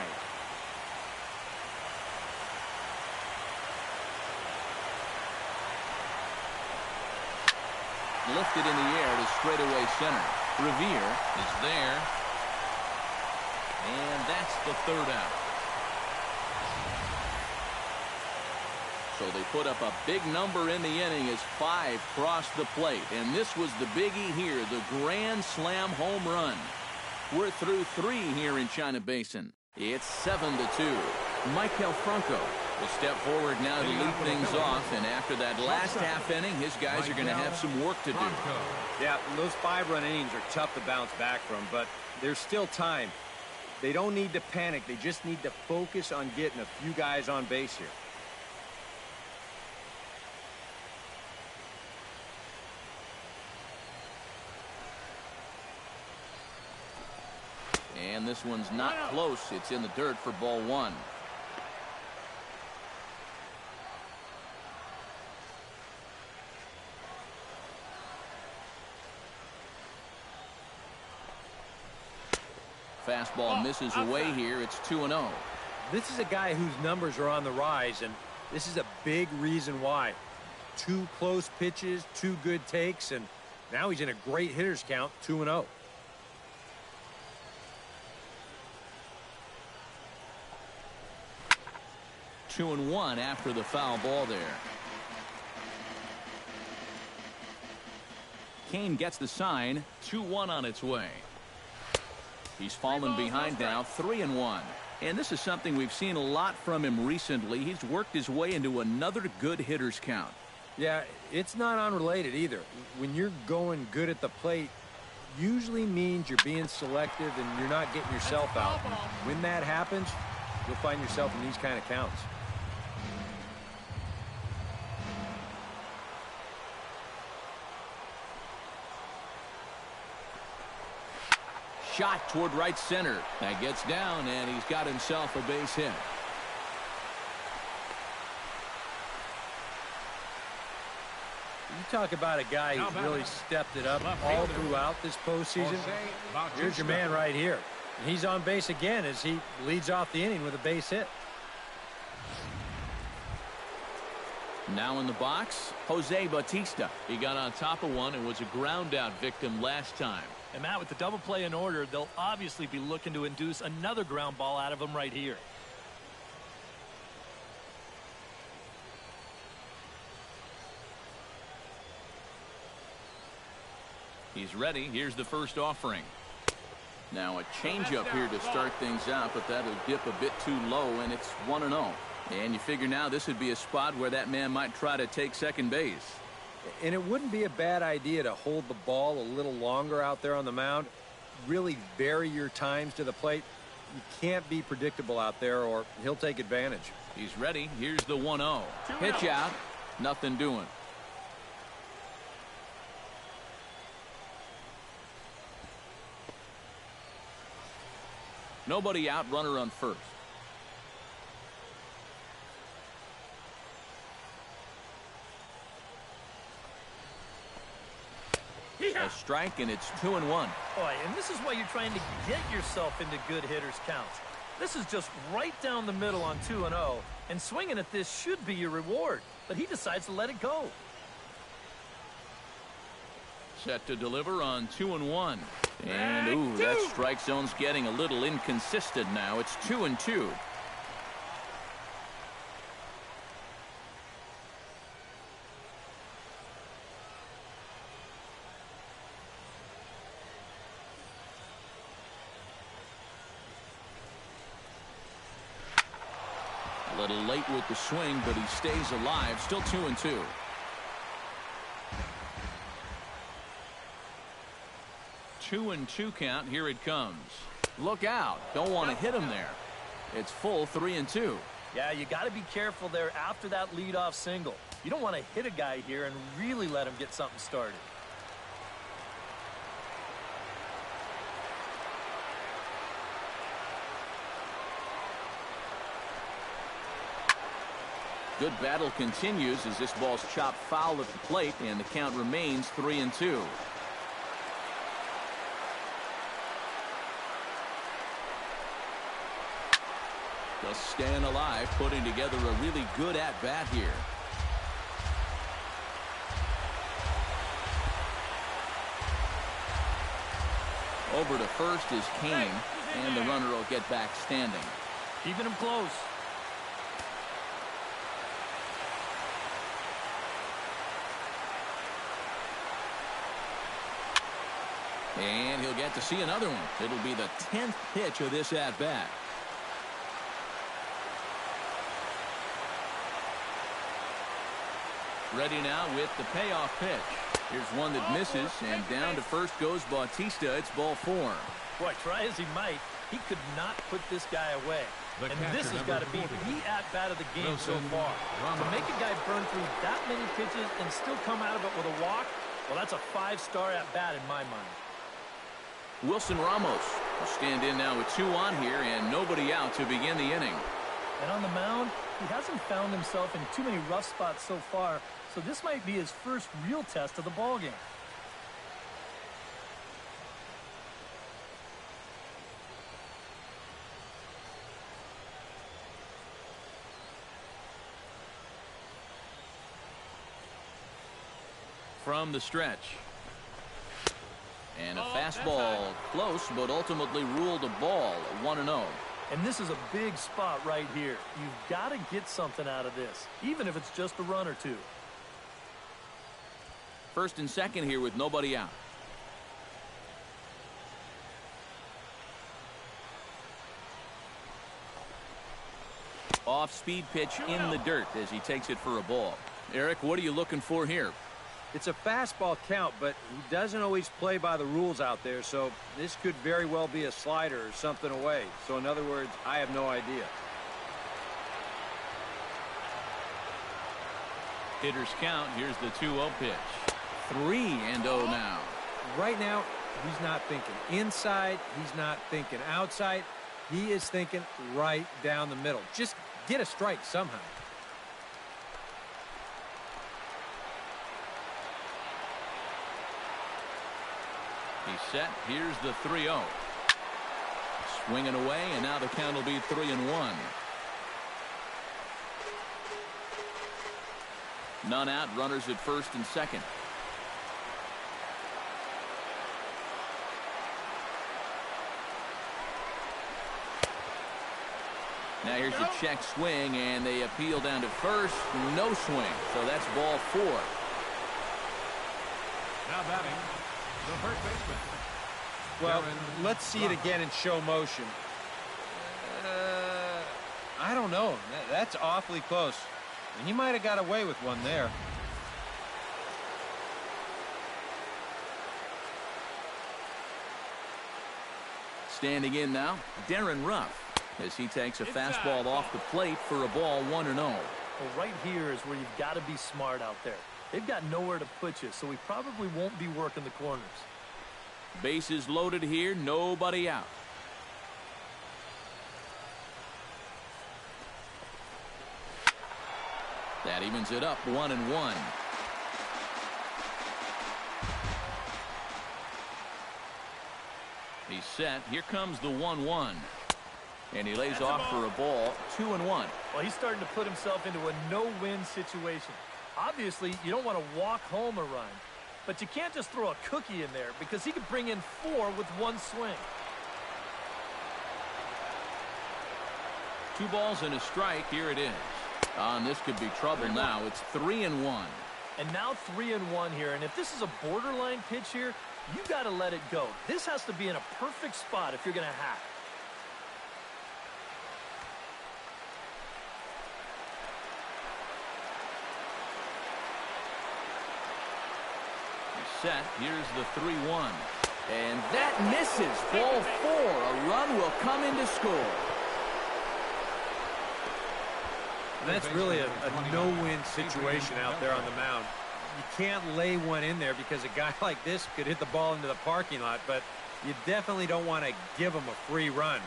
Lifted in the air to straightaway center. Revere is there. And that's the 3rd out. So they put up a big number in the inning as 5 crossed the plate. And this was the biggie here, the grand slam home run. We're through 3 here in China Basin. It's 7-2. Michael Franco will step forward now to lead things off. And after that last half inning, his guys are going to have some work to do. Yeah, those 5-run innings are tough to bounce back from, but there's still time. They don't need to panic. They just need to focus on getting a few guys on base here. And this one's not close. It's in the dirt for ball 1. Fastball misses away here. It's 2-0. This is a guy whose numbers are on the rise, and this is a big reason why. 2 close pitches, 2 good takes, and now he's in a great hitter's count, 2-0. 2-1 after the foul ball there. Cain gets the sign. 2-1 on its way. He's fallen behind now, 3-1. And this is something we've seen a lot from him recently. He's worked his way into another good hitter's count. Yeah, it's not unrelated either. When you're going good at the plate, usually means you're being selective and you're not getting yourself out. And when that happens, you'll find yourself in these kind of counts. shot toward right center. That gets down, and he's got himself a base hit. You talk about a guy who's really stepped it up all throughout this postseason. Here's your man right here. And he's on base again as he leads off the inning with a base hit. Now in the box, Jose Bautista. He got on top of one and was a ground out victim last time. And Matt, with the double play in order, they'll obviously be looking to induce another ground ball out of him right here. He's ready. Here's the first offering. Now a changeup here to start things out, but that'll dip a bit too low, and it's 1-0. And you figure now this would be a spot where that man might try to take second base. And it wouldn't be a bad idea to hold the ball a little longer out there on the mound. Really vary your times to the plate. You can't be predictable out there or he'll take advantage. He's ready. Here's the 1-0. Pitch out. Nothing doing. Nobody out, runner on first. A strike, and it's 2-1. Boy, and this is why you're trying to get yourself into good hitters counts. This is just right down the middle on 2-0, and swinging at this should be your reward, but he decides to let it go. Set to deliver on 2-1. And, ooh, that strike zone's getting a little inconsistent now. It's 2-2. A little late with the swing, but he stays alive. Still 2-2. Two and two count. Here it comes. Look out. Don't want to hit him there. It's full 3-2. Yeah, you got to be careful there after that leadoff single. You don't want to hit a guy here and really let him get something started. Good battle continues as this ball's chopped foul at the plate, and the count remains 3-2. Just staying alive, putting together a really good at-bat here. Over to first is Kane, and the runner will get back standing. Keeping him close. And he'll get to see another one. It'll be the 10th pitch of this at-bat. Ready now with the payoff pitch. Here's one that misses, and down to first goes Bautista. It's ball 4. Boy, try as he might, he could not put this guy away. And this has got to be the at-bat of the game so far. To make a guy burn through that many pitches and still come out of it with a walk, well, that's a 5-star at-bat in my mind. Wilson Ramos will stand in now with 2 on here and nobody out to begin the inning. And on the mound, he hasn't found himself in too many rough spots so far, so this might be his first real test of the ballgame. From the stretch. And a fastball close, but ultimately ruled a ball, 1-0. And this is a big spot right here. You've got to get something out of this, even if it's just a run or two. First and second here with nobody out. Off-speed pitch in the dirt as he takes it for a ball. Eric, what are you looking for here? It's a fastball count, but he doesn't always play by the rules out there, so this could very well be a slider or something away. So in other words, I have no idea. Hitters count. Here's the 2-0 pitch. 3-0 now. Right now, He's not thinking inside. He's not thinking outside. He is thinking right down the middle. Just get a strike somehow. He's set. Here's the 3-0. Swinging away, and now the count will be 3-1. None out, runners at first and second. Now here's the check swing, and they appeal down to first. No swing, so that's ball 4. Now batting, the first baseman. Well, let's see it again in show motion. I don't know. That's awfully close. And he might have got away with one there. Standing in now, Darren Ruff, as he takes a fastball off the plate for a ball 1-0. Well, right here is where you've got to be smart out there. They've got nowhere to put you, so he probably won't be working the corners. Bases loaded here, nobody out. That evens it up, 1-1. He's set. Here comes the 1-1. And he lays off for a ball, 2-1. Well, he's starting to put himself into a no-win situation. Obviously, you don't want to walk home a run. But you can't just throw a cookie in there because he could bring in 4 with one swing. 2 balls and a strike. Here it is. And this could be trouble now. It's 3-1. And now 3-1 here. And if this is a borderline pitch here, you got to let it go. This has to be in a perfect spot if you're going to hack. Set. Here's the 3-1. And that misses. Ball 4. A run will come in to score. That's really a no-win situation out there on the mound. You can't lay one in there because a guy like this could hit the ball into the parking lot, but you definitely don't want to give him a free run.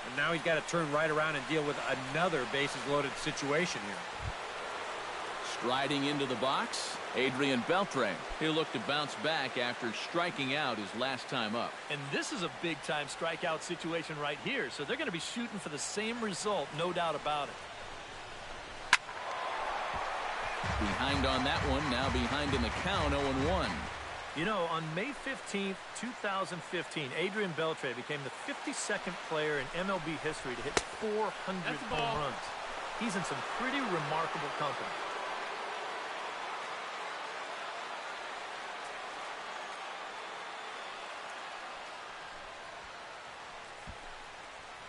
And now he's got to turn right around and deal with another bases-loaded situation here. Striding into the box, Adrian Beltre. He'll look to bounce back after striking out his last time up. And this is a big-time strikeout situation right here, so they're going to be shooting for the same result, no doubt about it. Behind on that one, now behind in the count, 0-1. You know, on May 15th, 2015, Adrian Beltre became the 52nd player in MLB history to hit 400 home runs. He's in some pretty remarkable company.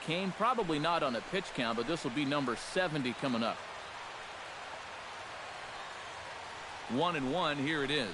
Kane probably not on a pitch count, but this will be number 70 coming up. 1-1, here it is.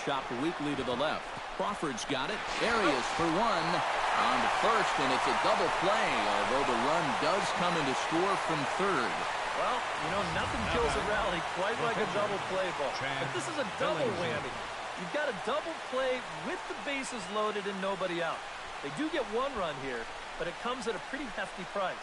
Chopped weakly to the left. Crawford's got it. There he is for 1. On to first, and it's a double play, although the run does come in to score from third. Well, you know, nothing kills a rally quite like a double play ball. But this is a double whammy. You've got a double play with the bases loaded and nobody out. They do get 1 run here, but it comes at a pretty hefty price.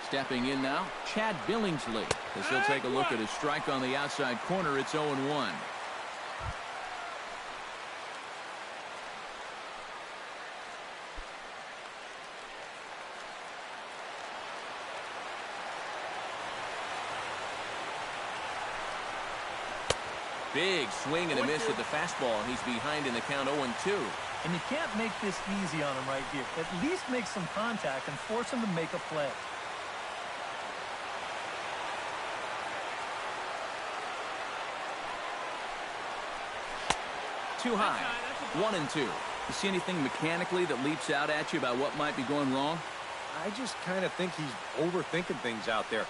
Stepping in now, Chad Billingsley, as he'll take a look at his strike on the outside corner. It's 0-1. Big swing and a miss at the fastball, and he's behind in the count, 0-2. And you can't make this easy on him right here. At least make some contact and force him to make a play. Too high. 1-2. You see anything mechanically that leaps out at you about what might be going wrong? I just kind of think he's overthinking things out there.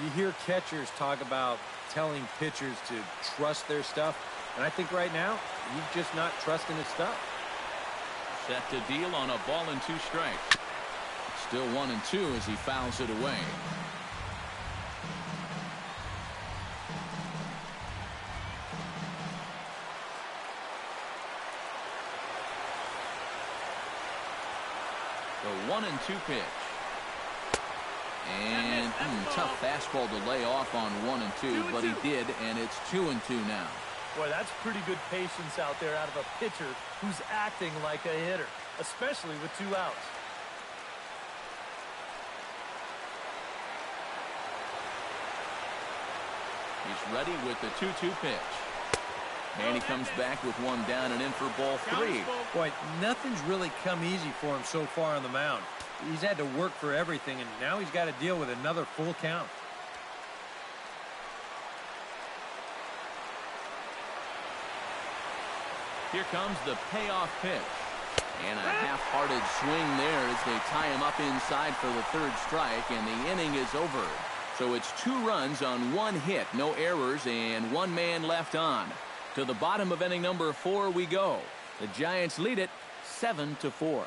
You hear catchers talk about telling pitchers to trust their stuff, and I think right now he's just not trusting his stuff. Set to deal on a ball and 2 strikes. Still 1-2 as he fouls it away. The 1-2 pitch. And tough fastball to lay off on 1-2, but he did, and it's 2-2 now. Boy, that's pretty good patience out there out of a pitcher who's acting like a hitter, especially with 2 outs. He's ready with the 2-2 pitch. And he comes back with 1 down and in for ball 3. Boy, nothing's really come easy for him so far on the mound. He's had to work for everything, and now he's got to deal with another full count. Here comes the payoff pitch. And a half-hearted swing there as they tie him up inside for the 3rd strike, and the inning is over. So it's 2 runs on 1 hit, no errors, and 1 man left on. To the bottom of inning number 4 we go. The Giants lead it 7-4.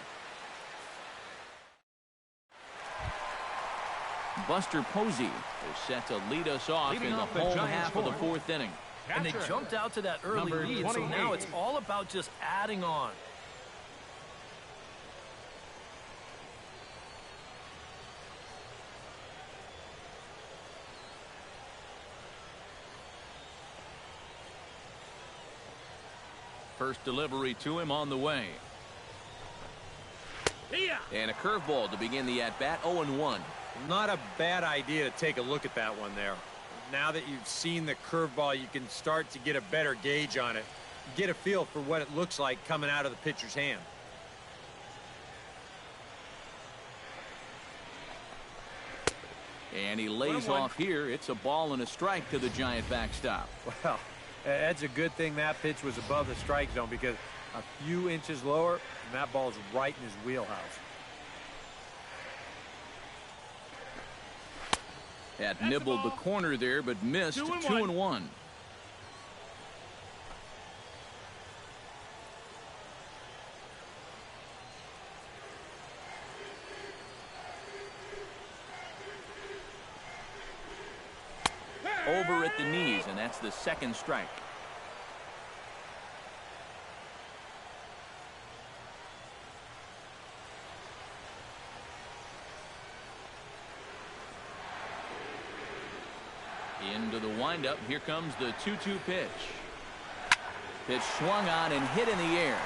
Buster Posey is set to lead us off in the home half of the 4th inning. And they jumped out to that early lead, so now it's all about just adding on. First delivery to him on the way. And a curveball to begin the at-bat, 0-1. Not a bad idea to take a look at that one there. Now that you've seen the curveball, you can start to get a better gauge on it. Get a feel for what it looks like coming out of the pitcher's hand. And he lays off here. It's a ball and a strike to the Giant backstop. Well, that's a good thing that pitch was above the strike zone, because a few inches lower, and that ball's right in his wheelhouse. That nibbled the corner there, but missed. 2-1. Over at the knees, and that's the 2nd strike. Into the windup. Here comes the 2-2 pitch. Pitch swung on and hit in the air.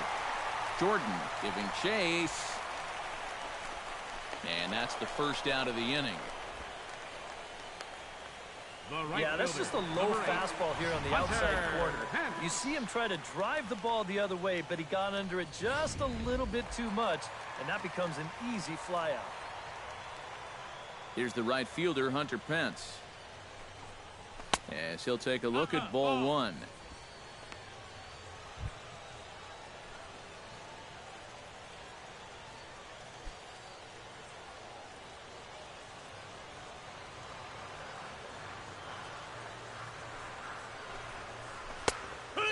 Jordan giving chase. And that's the 1st out of the inning. Yeah, that's just a low fastball here on the outside corner. You see him try to drive the ball the other way, but he got under it just a little bit too much, and that becomes an easy flyout. Here's the right fielder, Hunter Pence. As he'll take a look at ball 1.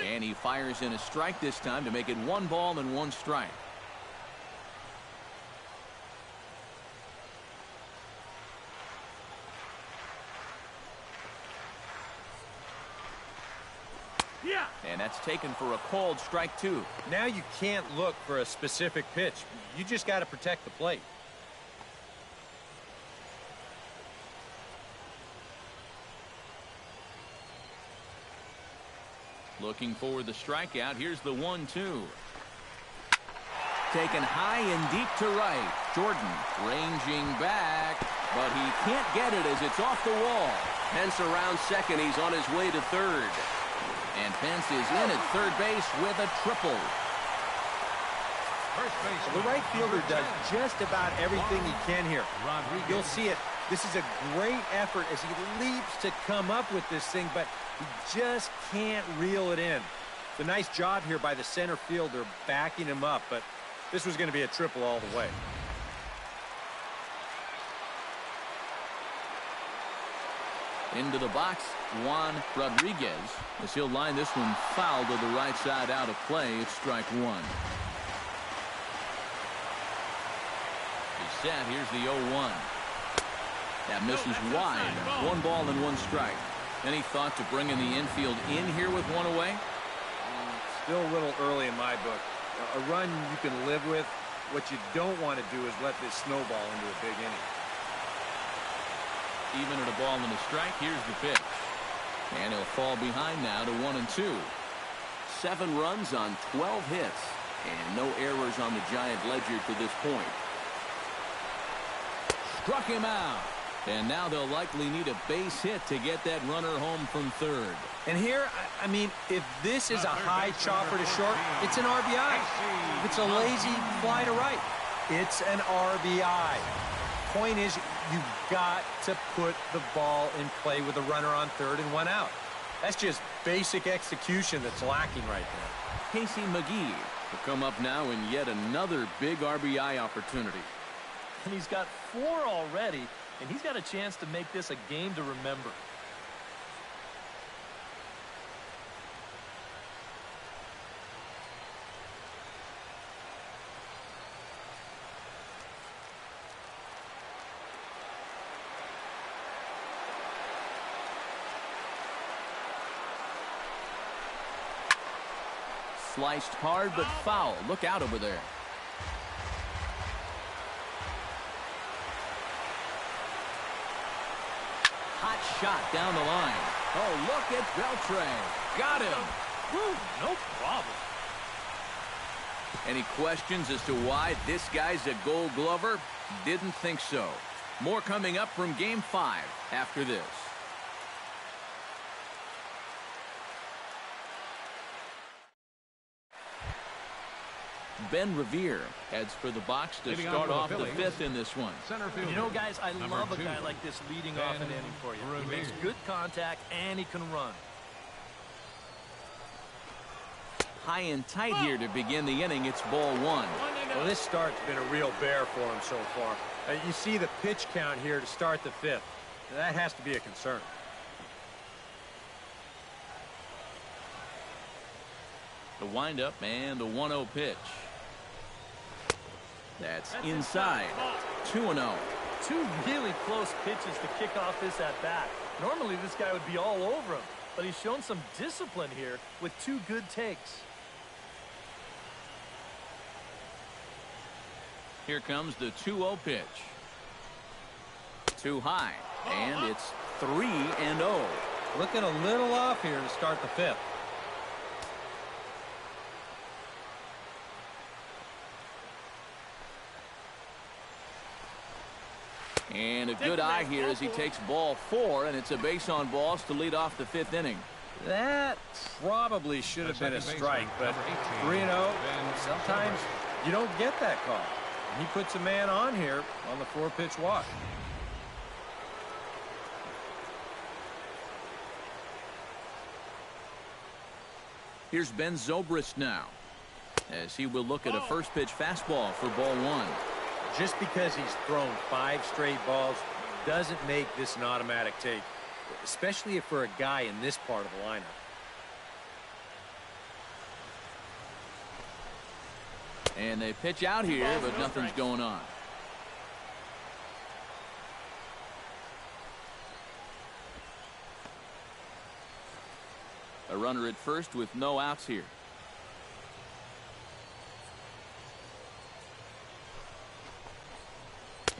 And he fires in a strike this time to make it 1 ball and 1 strike. And that's taken for a called strike 2. Now you can't look for a specific pitch. You just got to protect the plate. Looking for the strikeout. Here's the 1-2. Taken high and deep to right. Jordan ranging back, but he can't get it as it's off the wall. Pence around second. He's on his way to 3rd. And Pence is in at 3rd base with a triple. The right fielder does just about everything he can here. You'll see it. This is a great effort as he leaps to come up with this thing, but he just can't reel it in. The nice job here by the center fielder backing him up, but this was going to be a triple all the way. Into the box, Juan Rodriguez, as he'll line this one foul to the right side out of play. It's strike one. He's set. Here's the 0-1. That misses wide. 1 ball and 1 strike. Any thought to bringing the infield in here with 1 away? Still a little early in my book. A run you can live with. What you don't want to do is let this snowball into a big inning. Even at a ball and a strike, here's the pitch. And he'll fall behind now to 1-2. 7 runs on 12 hits. And no errors on the Giant ledger to this point. Struck him out. And now they'll likely need a base hit to get that runner home from third. And here, I mean, if this is a high chopper to short, it's an RBI. If it's a lazy fly to right, it's an RBI. Point is, you've got to put the ball in play with a runner on third and 1 out. That's just basic execution that's lacking right there. Casey McGee will come up now in yet another big RBI opportunity. And he's got 4 already, and he's got a chance to make this a game to remember. Sliced hard but foul. Look out over there. Hot shot down the line. Oh, look at Beltre. Got him. Woo, no problem. Any questions as to why this guy's a Gold Glover? Didn't think so. More coming up from Game 5 after this. Ben Revere heads for the box to start off the 5th in this one. You know, guys, I love a guy like this leading off an inning for you. He makes good contact, and he can run. High and tight here to begin the inning. It's ball 1. Well, this start's been a real bear for him so far. You see the pitch count here to start the 5th. That has to be a concern. The windup and the 1-0 pitch. That's inside. 2-0. 2 really close pitches to kick off this at-bat. Normally this guy would be all over him, but he's shown some discipline here with 2 good takes. Here comes the 2-0 pitch. Too high, and it's 3-0. Looking a little off here to start the 5th. And a good eye here as he takes ball 4, and it's a base on balls to lead off the 5th inning. That probably should have been a strike, but 3-0, sometimes you don't get that call. He puts a man on here on the 4-pitch walk. Here's Ben Zobrist now, as he will look at a first pitch fastball for ball 1. Just because he's thrown 5 straight balls doesn't make this an automatic take, especially if for a guy in this part of the lineup. And they pitch out here, but nothing's going on. A runner at first with no outs here.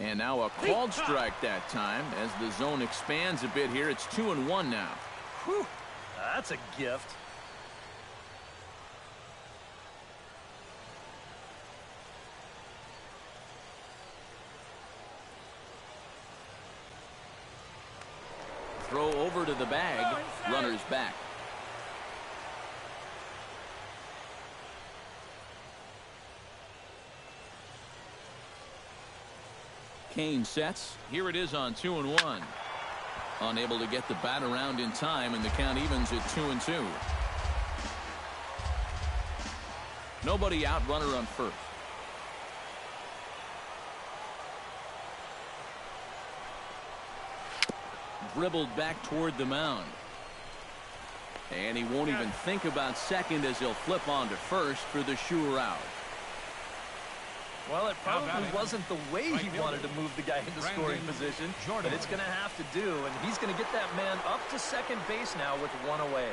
And now a called strike that time as the zone expands a bit here. It's 2-1 now. Whew, that's a gift. Throw over to the bag. Runner's back. Kane sets. Here it is on 2-1. Unable to get the bat around in time, and the count evens at 2-2. Nobody out, runner on first. Dribbled back toward the mound. And he won't even think about second as he'll flip on to first for the sure out. Well, it probably wasn't the way he wanted to move the guy into scoring position, but it's going to have to do, and he's going to get that man up to second base now with one away.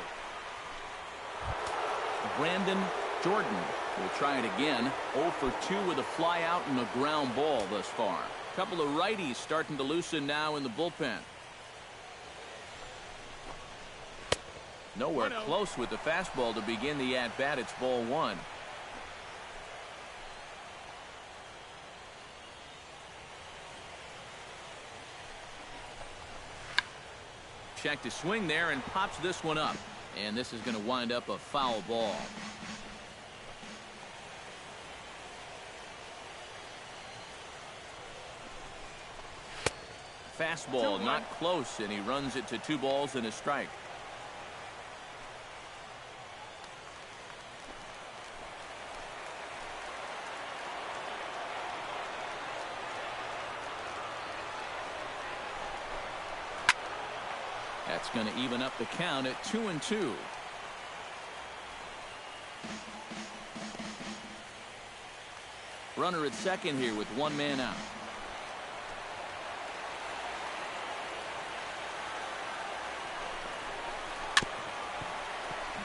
Brandon Jordan will try it again. 0 for 2 with a fly out and a ground ball thus far. A couple of righties starting to loosen now in the bullpen. Nowhere close with the fastball to begin the at-bat. It's ball 1. Check to swing there and pops this one up. And this is going to wind up a foul ball. Fastball not close, and he runs it to 2 balls and a strike. That's going to even up the count at 2-2. Runner at second here with 1 man out.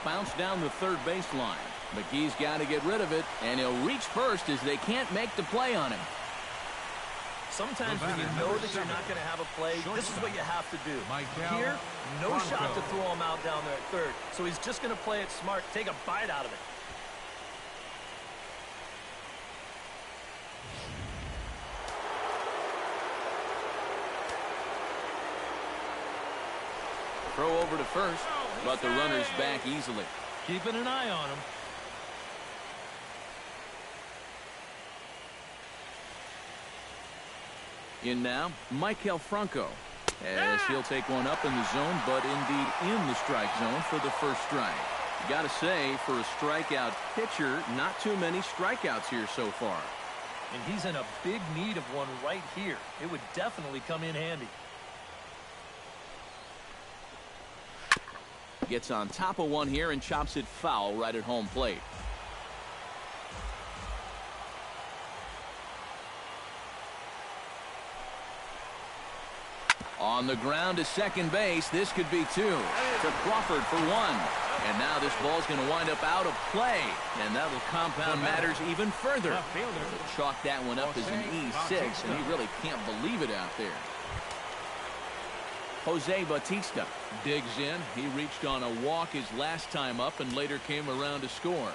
Bounce down the third baseline. McGee's got to get rid of it, and he'll reach first as they can't make the play on him. Sometimes when you know that you're not going to have a play, this is what you have to do. Here, no shot to throw him out down there at third. So he's just going to play it smart, take a bite out of it. Throw over to first, but the runner's back easily. Keeping an eye on him. In now, Michael Franco, as he'll take one up in the zone, but indeed in the strike zone for the first strike. You got to say, for a strikeout pitcher, not too many strikeouts here so far. And he's in a big need of one right here. It would definitely come in handy. Gets on top of one here and chops it foul right at home plate. On the ground to second base. This could be 2. To Crawford for 1. And now this ball's going to wind up out of play. And that'll compound matters even further. He'll chalk that one up as an E6, and he really can't believe it out there. Jose Bautista digs in. He reached on a walk his last time up and later came around to score.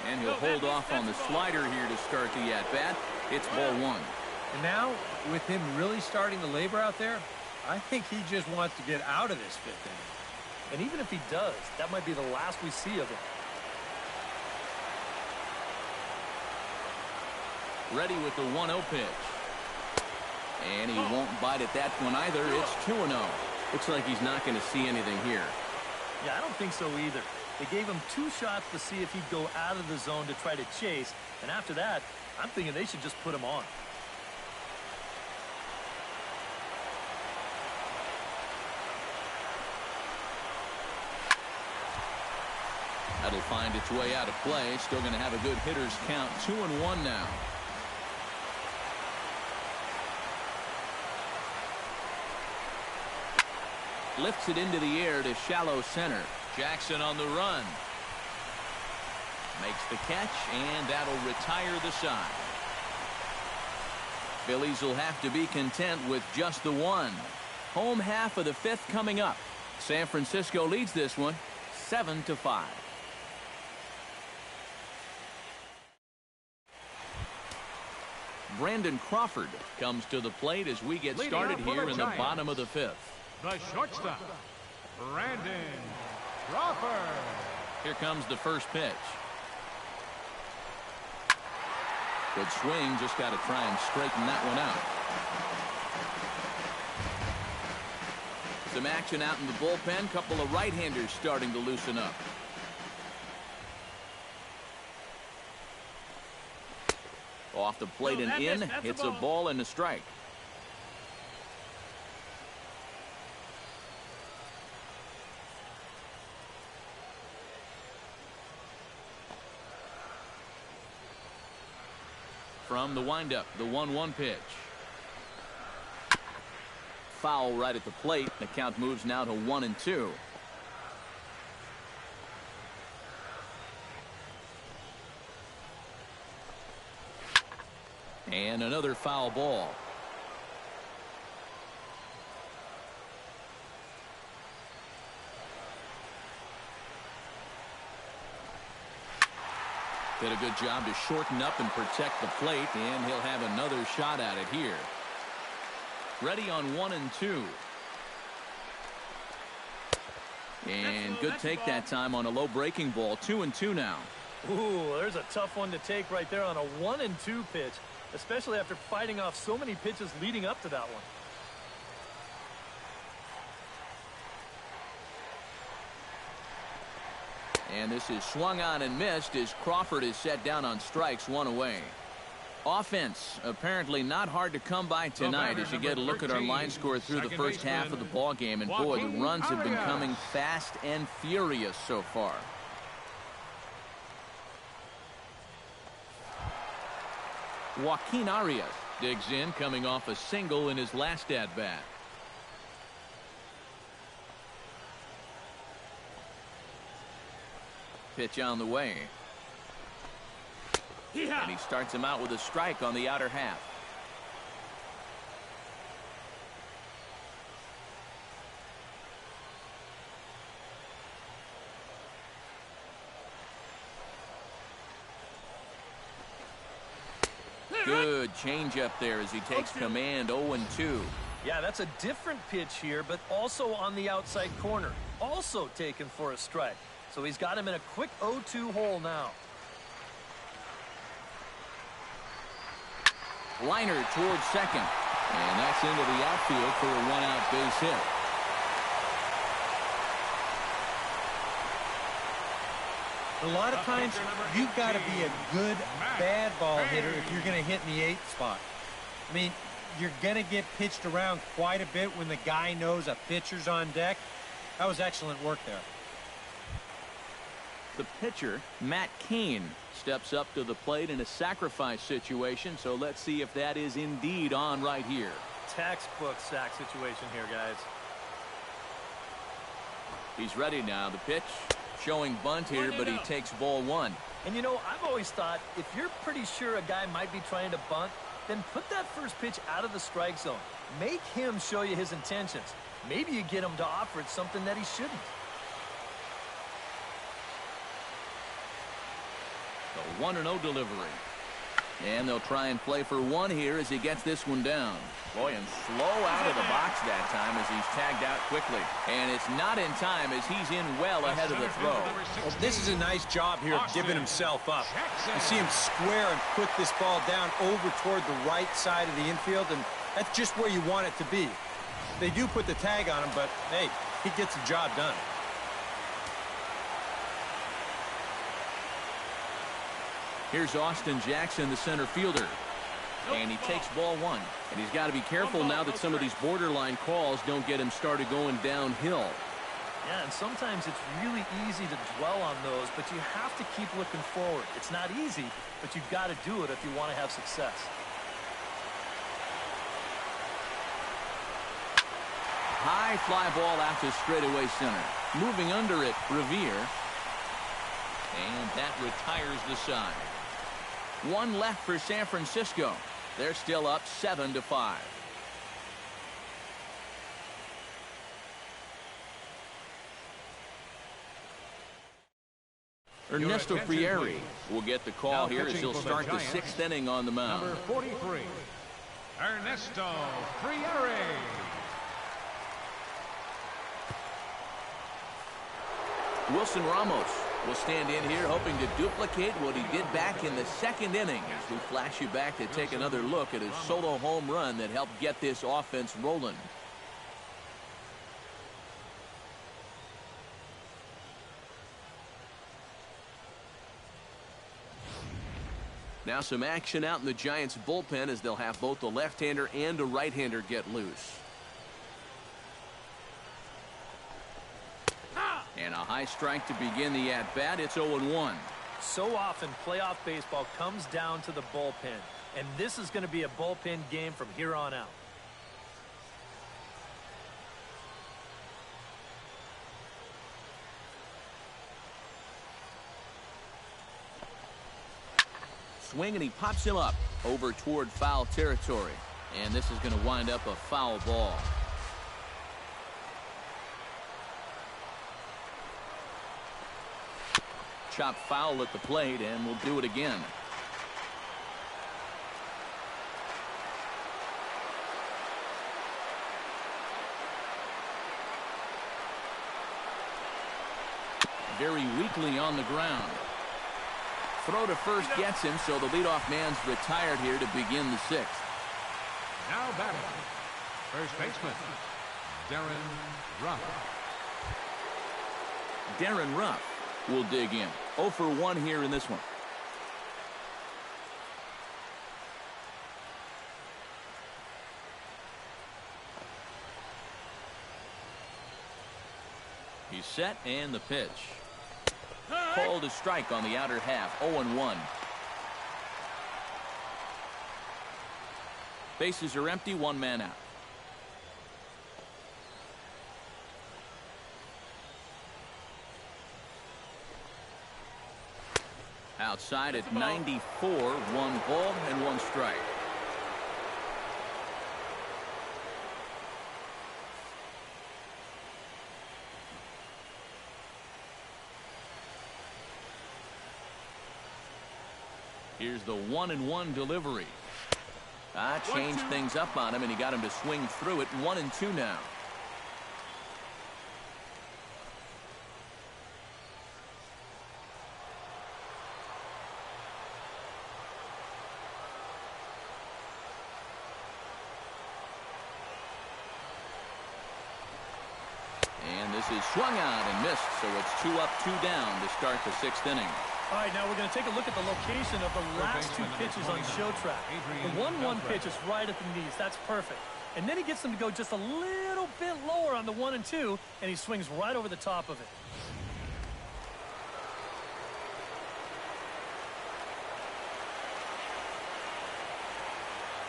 And he'll hold off on the slider here to start the at-bat. It's ball 1. And now, with him really starting to labor out there, I think he just wants to get out of this 5th inning. And even if he does, that might be the last we see of him. Ready with the 1-0 pitch. And he won't bite at that one either. It's 2-0. Looks like he's not going to see anything here. Yeah, I don't think so either. They gave him 2 shots to see if he'd go out of the zone to try to chase. And after that, I'm thinking they should just put him on. That'll find its way out of play. Still going to have a good hitter's count. 2-1 now. Lifts it into the air to shallow center. Jackson on the run. Makes the catch, and that'll retire the side. Phillies will have to be content with just the 1. Home half of the 5th coming up. San Francisco leads this one 7-5. Brandon Crawford comes to the plate as we get started here in the bottom of the 5th. The shortstop, Brandon Crawford. Here comes the first pitch. Good swing, just got to try and straighten that one out. Some action out in the bullpen. Couple of right-handers starting to loosen up. Off the plate and in. Hits a ball and a strike. From the windup, the 1-1 pitch. Foul right at the plate. The count moves now to 1-2. And another foul ball. Did a good job to shorten up and protect the plate, and he'll have another shot at it here. Ready on 1-2. And good take that time on a low breaking ball. 2-2 now. Ooh, there's a tough one to take right there on a 1-2 pitch, especially after fighting off so many pitches leading up to that one. And this is swung on and missed as Crawford is set down on strikes, 1 away. Offense apparently not hard to come by tonight as you get a look at our line score through the first half of the ball game. And boy, the runs have been coming fast and furious so far. Joaquin Arias digs in, coming off a single in his last at-bat. Pitch on the way. And he starts him out with a strike on the outer half. Good changeup there as he takes command. 0-2. Yeah, that's a different pitch here, but also on the outside corner. Also taken for a strike. So he's got him in a quick 0-2 hole now. Liner towards second. And that's into the outfield for a 1-out base hit. A lot of times, you've got to be a good, bad ball hitter if you're going to hit in the 8th spot. I mean, you're going to get pitched around quite a bit when the guy knows a pitcher's on deck. That was excellent work there. The pitcher, Matt Cain, steps up to the plate in a sacrifice situation, so let's see if that is indeed on right here. Textbook sack situation here, guys. He's ready now. The pitch showing bunt here, but he takes ball 1. And you know, I've always thought if you're pretty sure a guy might be trying to bunt, then put that first pitch out of the strike zone. Make him show you his intentions. Maybe you get him to offer it something that he shouldn't. The 1-0 delivery. And they'll try and play for 1 here as he gets this one down. Boy, and slow out of the box that time as he's tagged out quickly. And it's not in time as he's in well ahead of the throw. Well, this is a nice job here of giving himself up. You see him square and put this ball down over toward the right side of the infield, and that's just where you want it to be. They do put the tag on him, but, hey, he gets the job done. Here's Austin Jackson, the center fielder. And he takes ball 1. And he's got to be careful now that some of these borderline calls don't get him started going downhill. Yeah, and sometimes it's really easy to dwell on those, but you have to keep looking forward. It's not easy, but you've got to do it if you want to have success. High fly ball out to straightaway center. Moving under it, Revere. And that retires the side. 1 left for San Francisco. They're still up 7-5. Ernesto Frieri will get the call here as he'll start the 6th inning on the mound. Number 43, Ernesto Frieri. Wilson Ramos will stand in here hoping to duplicate what he did back in the 2nd inning as we flash you back to take another look at his solo home run that helped get this offense rolling. Now some action out in the Giants bullpen as they'll have both a left-hander and a right-hander get loose. And a high strike to begin the at-bat. It's 0-1. So often playoff baseball comes down to the bullpen, and this is going to be a bullpen game from here on out. Swing, and he pops him up over toward foul territory. And this is going to wind up a foul ball. Chop foul at the plate, and we'll do it again. Very weakly on the ground. Throw to first gets him, so the leadoff man's retired here to begin the sixth. Now batting, first baseman, Darren Ruff. Darren Ruff will dig in. 0 for 1 here in this one. He's set, and the pitch. Called a strike on the outer half. 0-1. Bases are empty, one man out. Outside at 94, 1 ball and 1 strike. Here's the 1-1 delivery. Changed things up on him, and he got him to swing through it. 1-2 now. And this is swung on and missed, so it's 2 up, 2 down to start the 6th inning. All right, now we're going to take a look at the location of the last 2 pitches on show track. The 1-1 pitch is right at the knees. That's perfect. And then he gets them to go just a little bit lower on the 1 and 2, and he swings right over the top of it.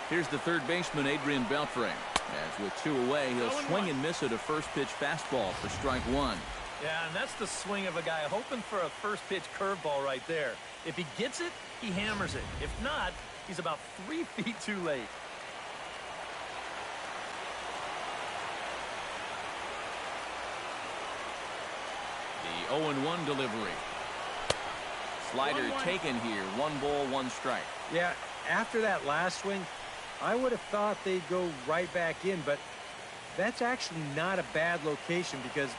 Here's the third baseman, Adrian Beltre. As with 2 away, he'll swing and miss at a first pitch fastball for strike 1. Yeah, and that's the swing of a guy hoping for a first pitch curveball right there. If he gets it, he hammers it. If not, he's about 3 feet too late. The 0-1 delivery. Slider taken here. 1 ball, 1 strike. Yeah, after that last swing, I would have thought they'd go right back in, but that's actually not a bad location because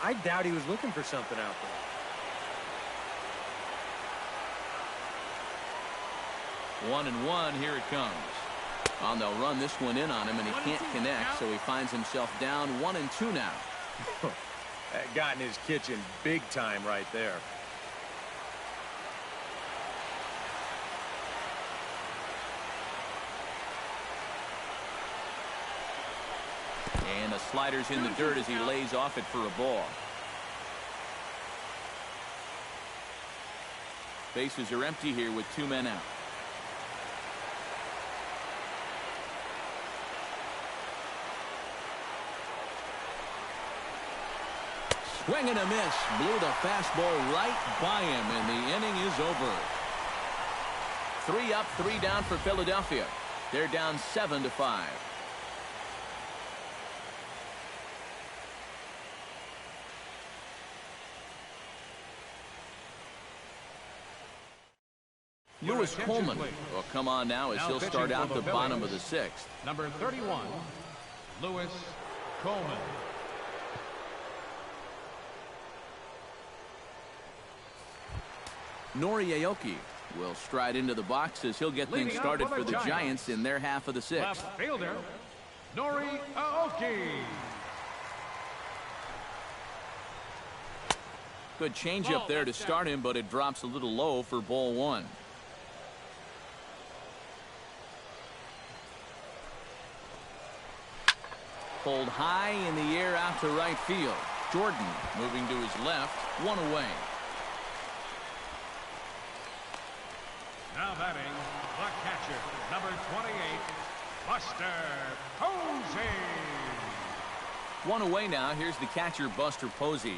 I doubt he was looking for something out there. 1-1, here it comes. And they'll run this one in on him, and he can't connect, so he finds himself down 1-2 now. That got in his kitchen big time right there. And the slider's in the dirt as he lays off it for a ball. Bases are empty here with 2 men out. Swing and a miss. Blew the fastball right by him, and the inning is over. 3 up, 3 down for Philadelphia. They're down 7-5. Lewis Coleman will come on now as he'll start out the bottom of the 6th. Number 31, Lewis Coleman. Nori Aoki will stride into the box as he'll get things started for the Giants in their half of the 6th. Left fielder, Nori Aoki. Good changeup there to start him, but it drops a little low for ball 1. pulled high in the air out to right field. Jordan moving to his left, 1 away. Now batting, the catcher, number 28, Buster Posey. 1 away now. Here's the catcher, Buster Posey.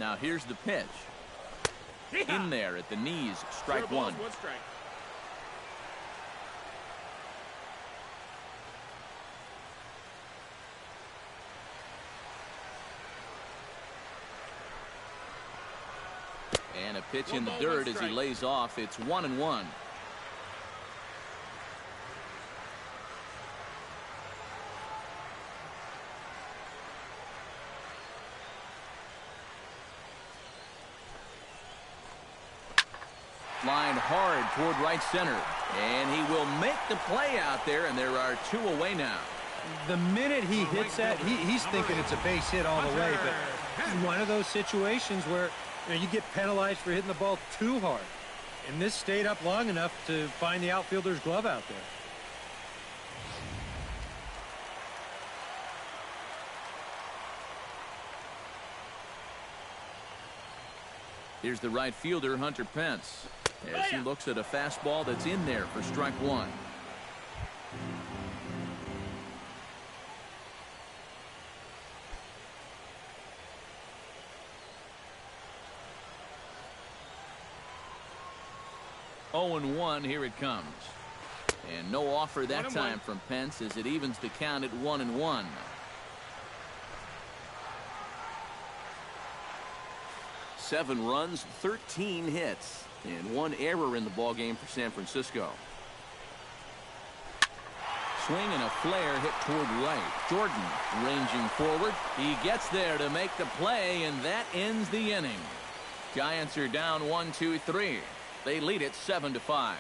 Now here's the pitch. In there at the knees, strike 1. 1 strike. And a pitch in the dirt as he lays off. It's 1-1. Lined hard toward right center. And he will make the play out there, and there are 2 away now. The minute he hits that, he's thinking it's a base hit all the way, but it's one of those situations where you get penalized for hitting the ball too hard. And this stayed up long enough to find the outfielder's glove out there. Here's the right fielder, Hunter Pence, as he looks at a fastball that's in there for strike 1. Oh and 1, here it comes. And no offer that time from Pence as it evens the count at 1-1. Seven runs, 13 hits, and 1 error in the ballgame for San Francisco. Swing and a flare hit toward right. Jordan ranging forward. He gets there to make the play, and that ends the inning. Giants are down 1-2-3. They lead it 7-5.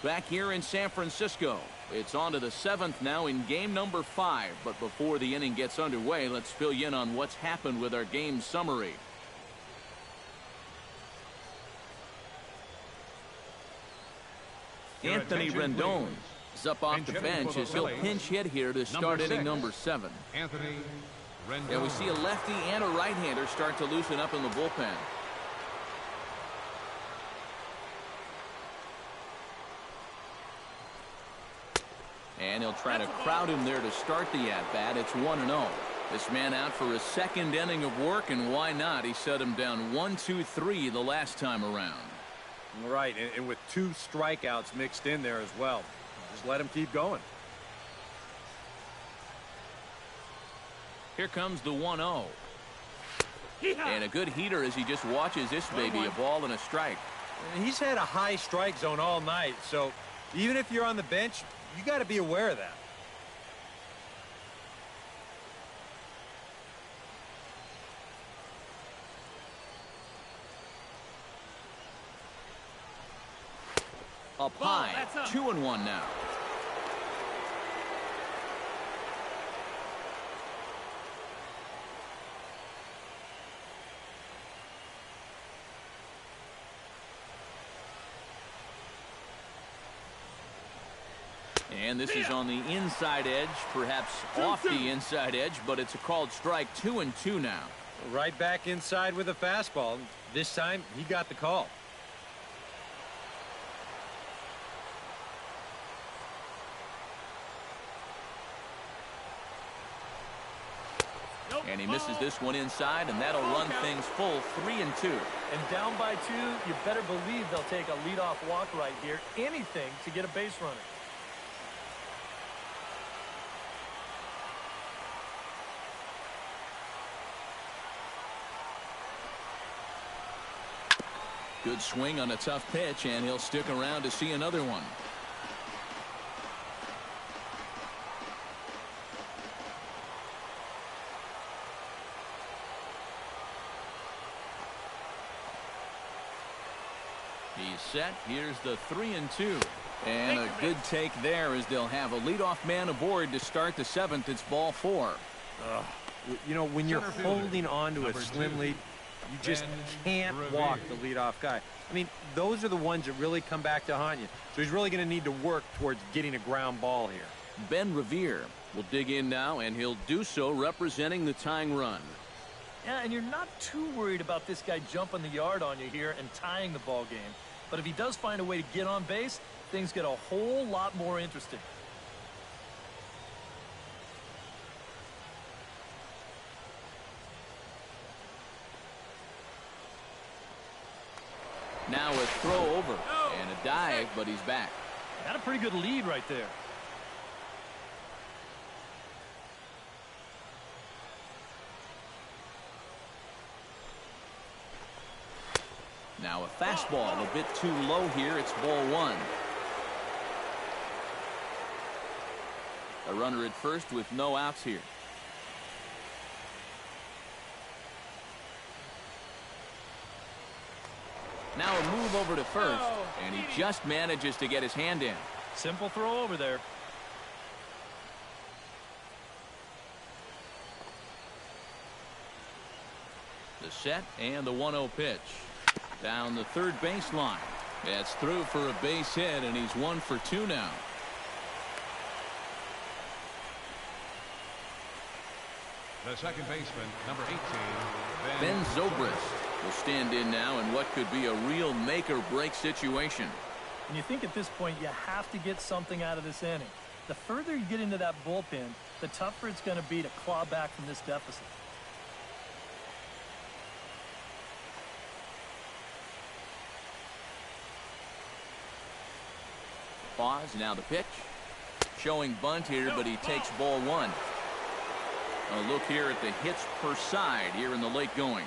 Back here in San Francisco, it's on to the 7th now in game number 5. But before the inning gets underway, let's fill you in on what's happened with our game summary. Anthony Rendon is up off the bench as he'll pinch hit here to start inning number 7. Anthony Rendon. And we see a lefty and a right-hander start to loosen up in the bullpen. And he'll try to crowd him there to start the at-bat. It's 1-0. This man out for his 2nd inning of work, and why not? He set him down 1-2-3 the last time around. Right, and with 2 strikeouts mixed in there as well. Just let him keep going. Here comes the 1-0. And a good heater as he just watches this baby, a ball and a strike. And he's had a high strike zone all night, so even if you're on the bench, you got to be aware of that. Up high, 2-1 now. And this is on the inside edge, perhaps off the inside edge, but it's a called strike. 2-2 now. Right back inside with a fastball. This time, he got the call. And he misses this one inside, and that'll run things full 3-2. And down by 2, you better believe they'll take a leadoff walk right here. Anything to get a base runner. Good swing on a tough pitch, and he'll stick around to see another one. He's set. Here's the 3-2. And a good take there as they'll have a leadoff man aboard to start the 7th. It's ball 4. You know, when you're holding on to a slim lead, you just can't walk the leadoff guy. I mean, those are the ones that really come back to haunt you. So he's really going to need to work towards getting a ground ball here. Ben Revere will dig in now, and he'll do so representing the tying run. Yeah, and you're not too worried about this guy jumping the yard on you here and tying the ball game. But if he does find a way to get on base, things get a whole lot more interesting. Now a throw over and a dive, but he's back. Got a pretty good lead right there. Now a fastball a bit too low here. It's ball 1. A runner at first with no outs here. Now a move over to first, and he just manages to get his hand in. Simple throw over there. The set and the 1-0 pitch. Down the third baseline. That's through for a base hit, and he's 1 for 2 now. The second baseman, number 18, Ben Zobrist will stand in now in what could be a real make-or-break situation. And you think at this point you have to get something out of this inning. The further you get into that bullpen, the tougher it's going to be to claw back from this deficit. Pause, now the pitch. Showing bunt here, but he takes ball 1. A look here at the hits per side here in the late going.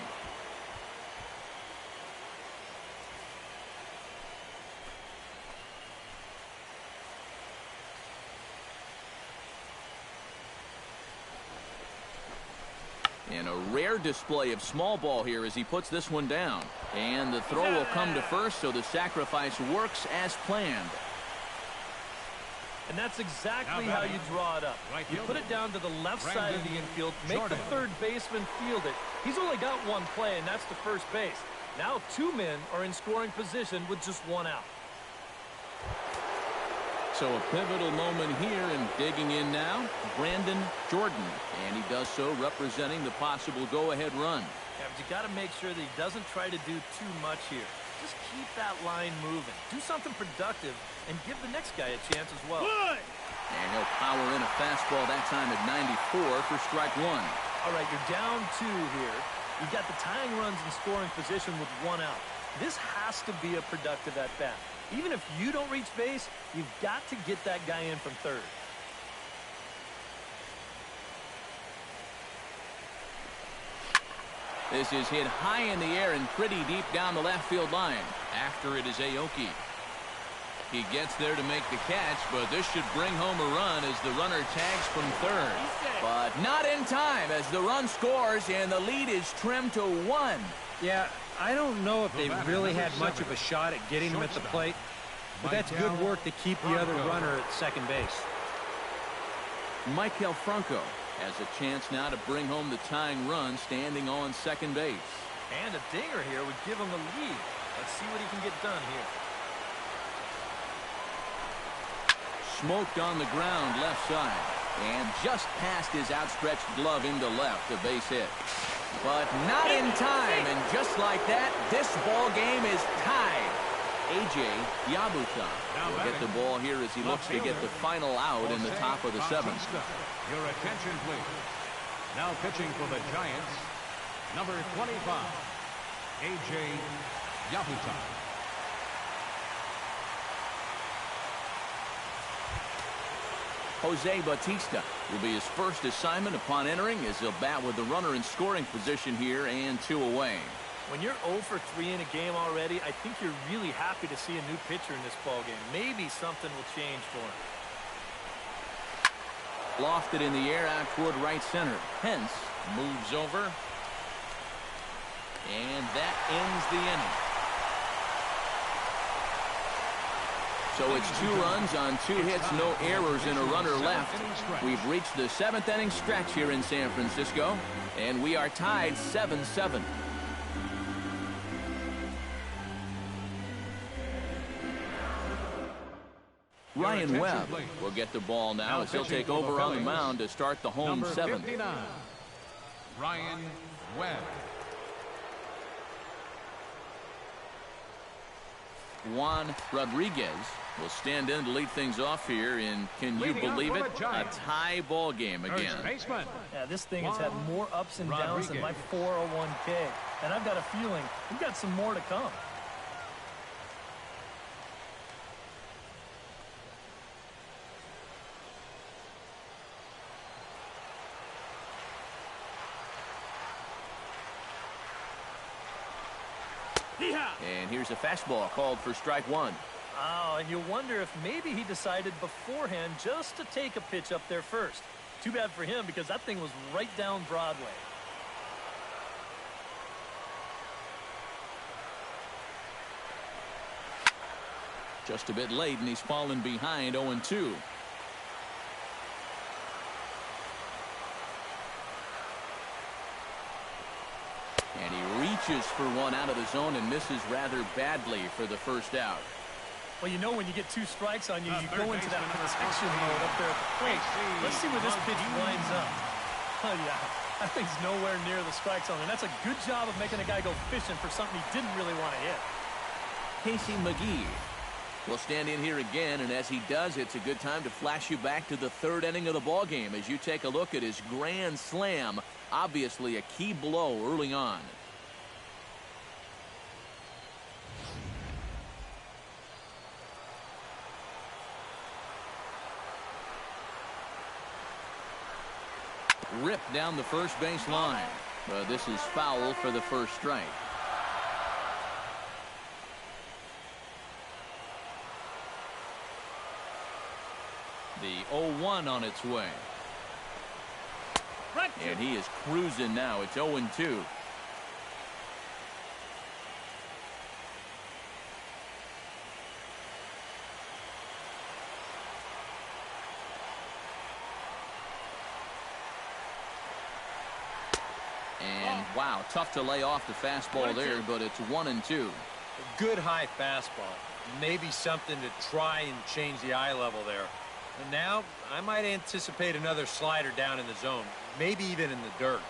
And a rare display of small ball here as he puts this one down. And the throw will come to first, so the sacrifice works as planned. And that's exactly how you draw it up. You put it down to the left side of the infield, make the third baseman field it. He's only got one play, and that's the first base. Now 2 men are in scoring position with just 1 out. So a pivotal moment here, and digging in now, Brandon Jordan. And he does so representing the possible go-ahead run. Yeah, but you got to make sure that he doesn't try to do too much here. Just keep that line moving. Do something productive and give the next guy a chance as well. And he'll power in a fastball that time at 94 for strike 1. All right, you're down 2 here. You've got the tying runs in scoring position with 1 out. This has to be a productive at-bat. Even if you don't reach base, you've got to get that guy in from third. This is hit high in the air and pretty deep down the left field line. After it is Aoki. He gets there to make the catch, but this should bring home a run as the runner tags from third. But not in time as the run scores and the lead is trimmed to 1. Yeah, I don't know if they really had much of a shot at getting him at the plate, but that's good work to keep the other runner at second base. Michael Franco has a chance now to bring home the tying run standing on second base. And a dinger here would give him the lead. Let's see what he can get done here. Smoked on the ground left side. And just past his outstretched glove into left, a base hit. But not in time, and just like that, this ball game is tied. A.J. Yabuta will get the ball here as he looks to get the final out in the top of the 7th. Your attention, please. Now pitching for the Giants, number 25, A.J. Yabuta. Jose Bautista will be his first assignment upon entering as he'll bat with the runner in scoring position here and 2 away. When you're 0 for 3 in a game already, I think you're really happy to see a new pitcher in this ballgame. Maybe something will change for him. Lofted in the air out toward right center. Pence moves over. And that ends the inning. So it's 2 runs on 2 hits, no errors, and a runner left. We've reached the 7th inning stretch here in San Francisco, and we are tied 7-7. Ryan Webb will get the ball now as he'll take over on the mound to start the home 7th. Ryan Webb. Juan Rodriguez will stand in to lead things off here in, can you believe it, a tie ball game again. Yeah, this thing has had more ups and downs than my 401k, and I've got a feeling we've got some more to come. And here's a fastball called for strike 1. Oh, and you wonder if maybe he decided beforehand just to take a pitch up there first. Too bad for him because that thing was right down Broadway. Just a bit late, and he's fallen behind 0-2. And he reaches for one out of the zone and misses rather badly for the first out. Well, you know when you get 2 strikes on you, you go into that protection mode up there at the plate. Let's see where this pitch winds up. Oh, yeah. That thing's nowhere near the strike zone, and that's a good job of making a guy go fishing for something he didn't really want to hit. Casey McGee will stand in here again, and as he does, it's a good time to flash you back to the 3rd inning of the ballgame as you take a look at his grand slam. Obviously a key blow early on. Ripped down the first base line. But this is foul for the first strike. The 0-1 on its way. And he is cruising now. It's 0-2. And wow, tough to lay off the fastball there, but it's 1-2. Good high fastball. Maybe something to try and change the eye level there. And now I might anticipate another slider down in the zone, maybe even in the dirt.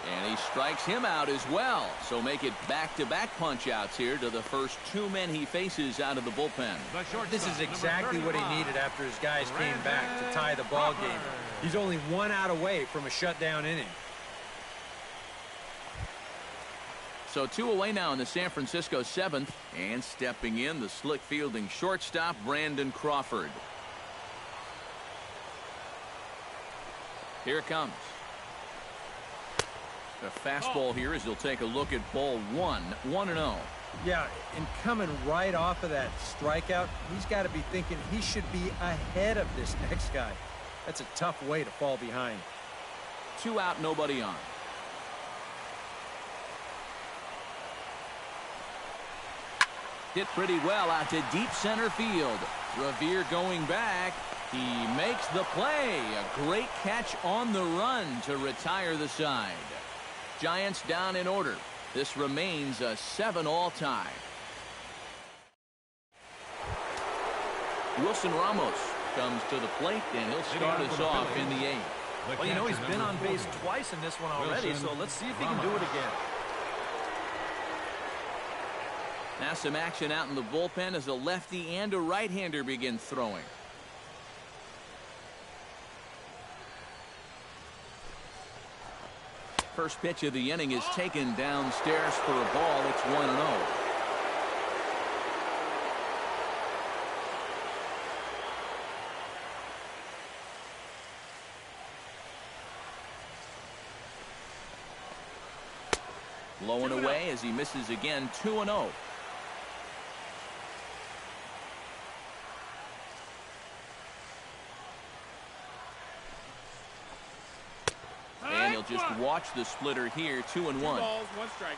And he strikes him out as well. So make it back-to-back punch-outs here to the first 2 men he faces out of the bullpen. This is exactly what he needed after his guys came back to tie the ball game. He's only 1 out away from a shutdown inning. So 2 away now in the San Francisco 7th, and stepping in, the slick fielding shortstop, Brandon Crawford. Here it comes. A fastball here as he'll take a look at ball 1, 1-0. Yeah, and coming right off of that strikeout, he's got to be thinking he should be ahead of this next guy. That's a tough way to fall behind. 2 out, nobody on. Hit pretty well out to deep center field. Revere going back. He makes the play. A great catch on the run to retire the side. Giants down in order. This remains a 7-all tie. Wilson Ramos comes to the plate, and he'll start us off in the 8th. Well, you know, he's been on base twice in this one already, so let's see if he can do it again. Now some action out in the bullpen as a lefty and a right-hander begin throwing. First pitch of the inning is taken downstairs for a ball. It's 1-0. Low and away as he misses again. 2-0. And he'll just watch the splitter here. 2-1. 2 balls, 1 strike.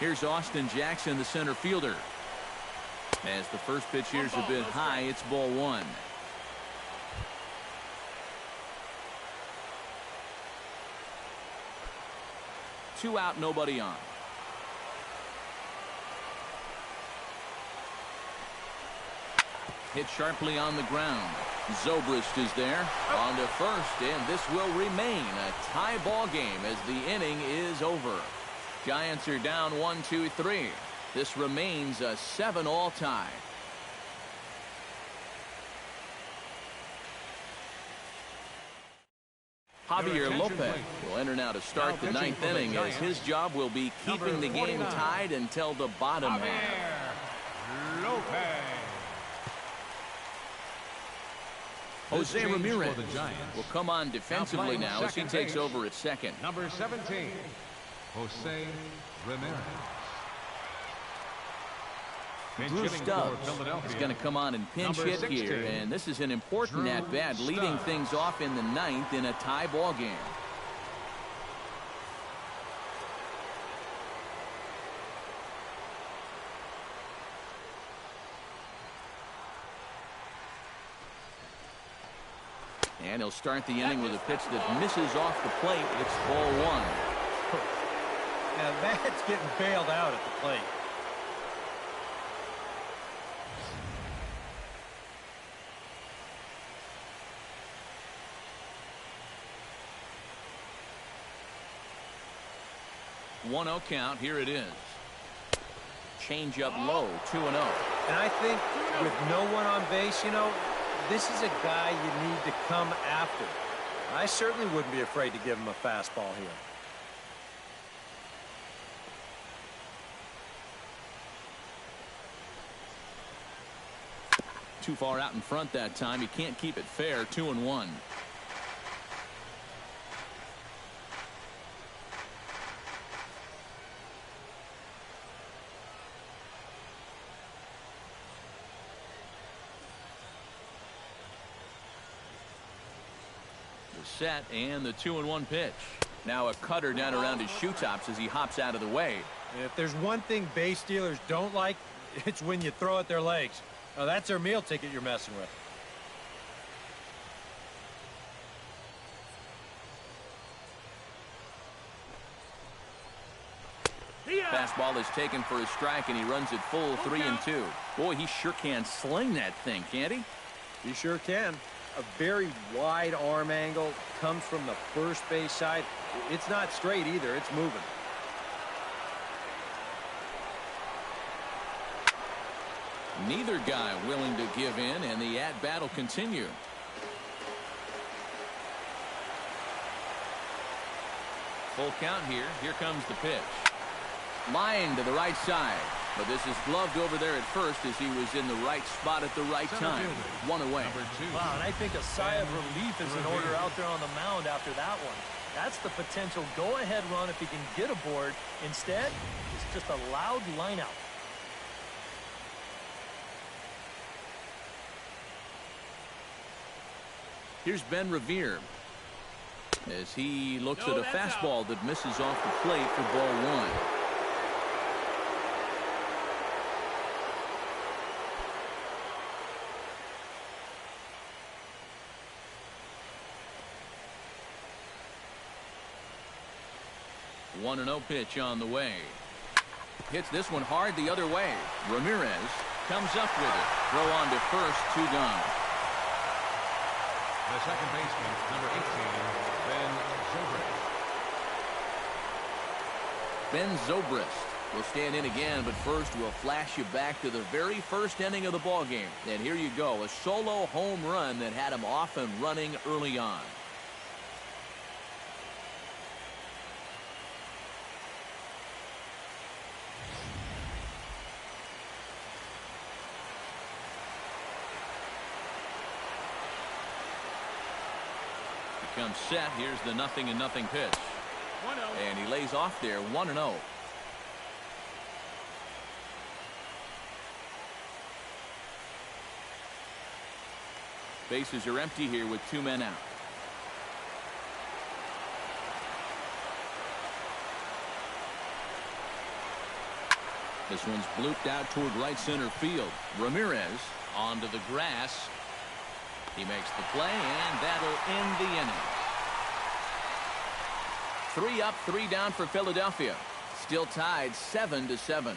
Here's Austin Jackson, the center fielder. As the first pitch here's a bit high, it's ball one. Two out, nobody on. Hit sharply on the ground. Zobrist is there on to first, and this will remain a tie ball game as the inning is over. Giants are down 1-2-3. This remains a 7-all tie. Javier Lopez will enter now to start the ninth inning, as his job will be keeping the game tied until the bottom half. Jose Ramirez will come on defensively now as he takes over at second. Number 17, Jose Ramirez. Drew Stubbs is going to come on and pinch hit here, and this is an important at-bat, leading things off in the ninth in a tie ball game. And he'll start the inning with a pitch that misses off the plate. It's ball one. Now that's getting bailed out at the plate. One-0 count. Here it is. Change up low, 2-0. And I think with no one on base, you know, this is a guy you need to come after. I certainly wouldn't be afraid to give him a fastball here. Too far out in front that time. He can't keep it fair. 2-1. Set and the 2-1 pitch. Now a cutter down around his shoe tops as he hops out of the way. And if there's one thing base stealers don't like, it's when you throw at their legs. Now that's their meal ticket you're messing with. Fastball is taken for a strike, and he runs it full 3-2. Boy, he sure can sling that thing, can't he? He sure can. A very wide arm angle, comes from the first base side. It's not straight either. It's moving. Neither guy willing to give in, and the at-bat will continue. Full count here. Here comes the pitch. Line to the right side. But this is gloved over there at first as he was in the right spot at the right time. One away. Wow, and I think a sigh of relief is in order out there on the mound after that one. That's the potential go-ahead run if he can get aboard. Instead, it's just a loud line out. Here's Ben Revere as he looks at a fastball that misses off the plate for ball one. One 1-0 pitch on the way. Hits this one hard the other way. Ramirez comes up with it. Throw on to first, 2 gone. The second baseman, number 18, Ben Zobrist. Ben Zobrist will stand in again, but first we'll flash you back to the very first inning of the ball game. And here you go, a solo home run that had him off and running early on. Comes set. Here's the 0-0 pitch. And he lays off there. 1-0. Bases are empty here with 2 men out. This one's blooped out toward right center field. Ramirez onto the grass. He makes the play, and that'll end the inning. 3 up, 3 down for Philadelphia. Still tied 7-7.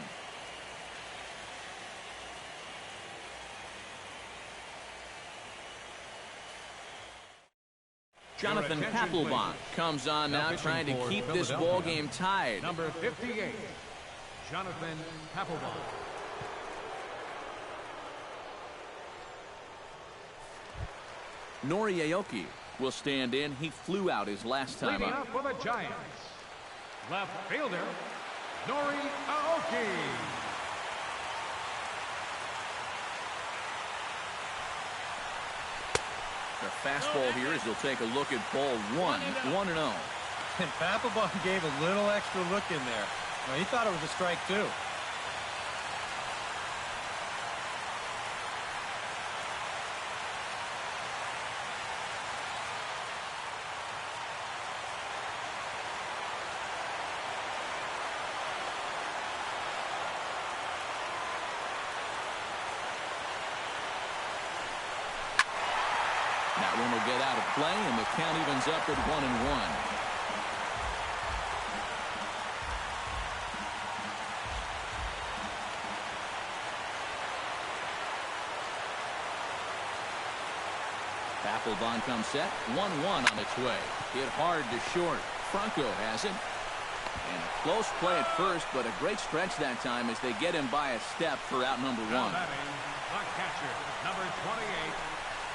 Jonathan Papelbon comes on now, trying to keep this ball game tied. Number 58, Jonathan Papelbon. Nori Aoki will stand in. He flew out his last time Leading up. up for the Giants, left fielder, Nori Aoki. The fastball here as he'll take a look at ball 1, 1-0. And Papelbon gave a little extra look in there. Well, he thought it was a strike, too. That one will get out of play, and the count evens up at 1-1. Papelbon comes set. 1-1 on its way. Hit hard to short. Franco has it. And a close play at first, but a great stretch that time as they get him by a step for out number 1. Now batting, the catcher, number 28,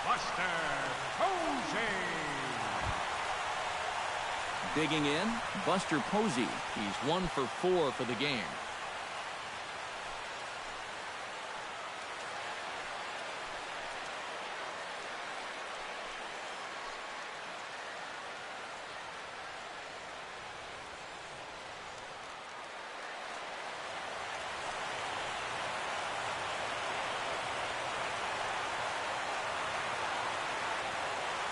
Buster Posey. Digging in, Buster Posey. He's 1 for 4 for the game.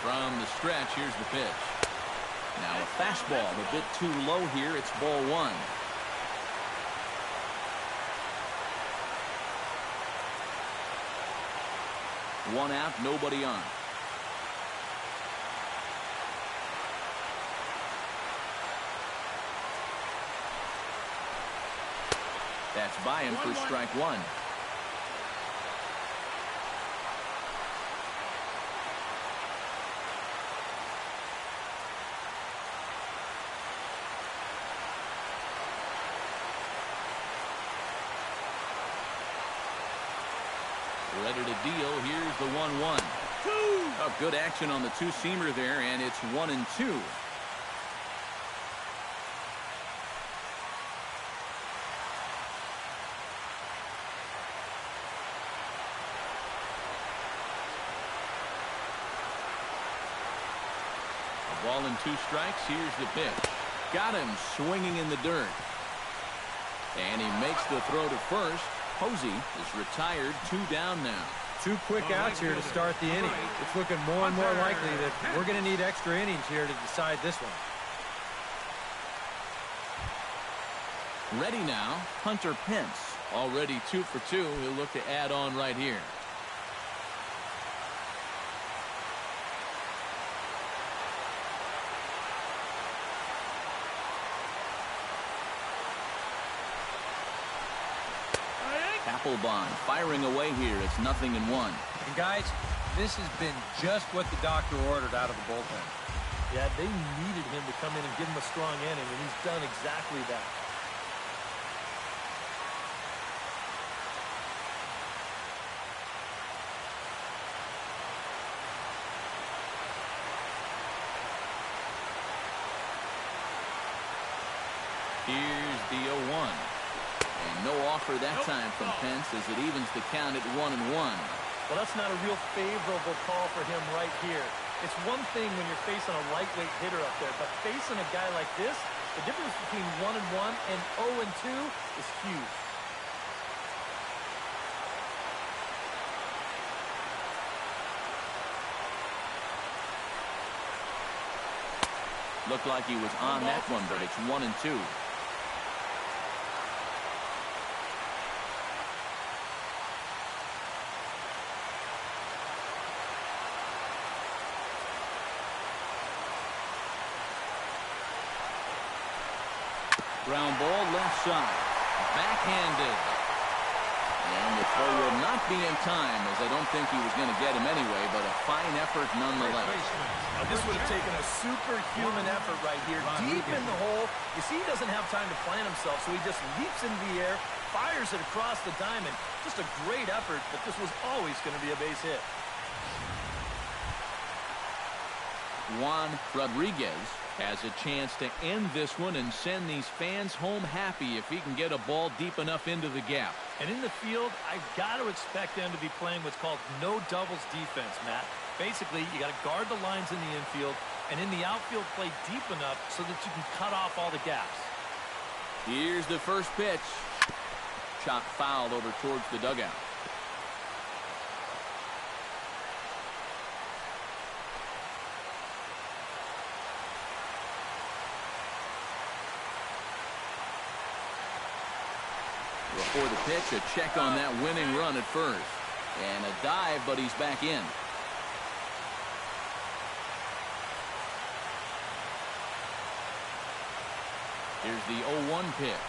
From the stretch, here's the pitch. Now a fastball a bit too low here. It's ball 1. One out, nobody on. That's by him for strike 1. Ready to deal. Here's the 1-1. Oh, good action on the two-seamer there, and it's 1-2. A ball and 2 strikes. Here's the pitch. Got him swinging in the dirt. And he makes the throw to first. Posey is retired. 2 down now. 2 quick outs here to start the inning. It's looking more and more likely that we're going to need extra innings here to decide this one. Ready now, Hunter Pence. Already 2 for 2. He'll look to add on right here. Papelbon firing away here. It's 0-1. And guys, this has been just what the doctor ordered out of the bullpen. Yeah, they needed him to come in and give him a strong inning, and he's done exactly that. Here's the 0-1. And no offer that time from Pence as it evens the count at 1-1. Well, that's not a real favorable call for him right here. It's one thing when you're facing a lightweight hitter up there, but facing a guy like this, the difference between 1-1 and 0-2 is huge. Looked like he was on that one, but it's 1-2. Ground ball left side. Backhanded. And the throw will not be in time, as I don't think he was going to get him anyway, but a fine effort nonetheless. Now, this would have taken a superhuman effort right here, deep in the hole. You see, he doesn't have time to plant himself, so he just leaps into the air, fires it across the diamond. Just a great effort, but this was always going to be a base hit. Juan Rodriguez has a chance to end this one and send these fans home happy if he can get a ball deep enough into the gap. And in the field, I've got to expect them to be playing what's called no doubles defense, Matt. Basically, you got to guard the lines in the infield, and in the outfield, play deep enough so that you can cut off all the gaps. Here's the first pitch. Chop foul over towards the dugout. Before the pitch, a check on that winning run at first. And a dive, but he's back in. Here's the 0-1 pitch.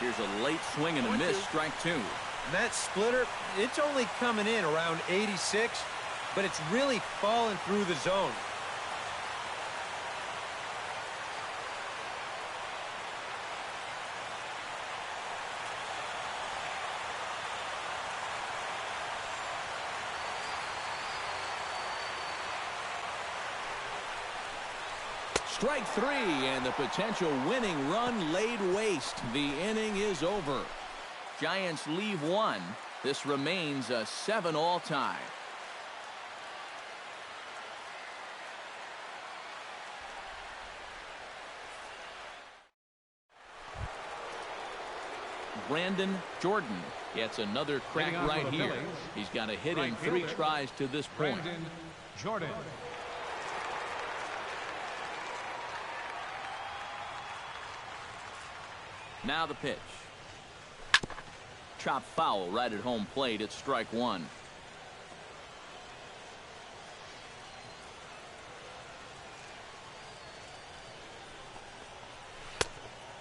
Here's a late swing and a miss, strike two. And that splitter, it's only coming in around 86, but it's really falling through the zone. Strike three, and the potential winning run laid waste. The inning is over. Giants leave one. This remains a 7-all tie. Brandon Jordan gets another crack right here. He's got a hit in 3 tries to this point. Brandon Jordan. Now the pitch. Chop foul right at home plate at strike one.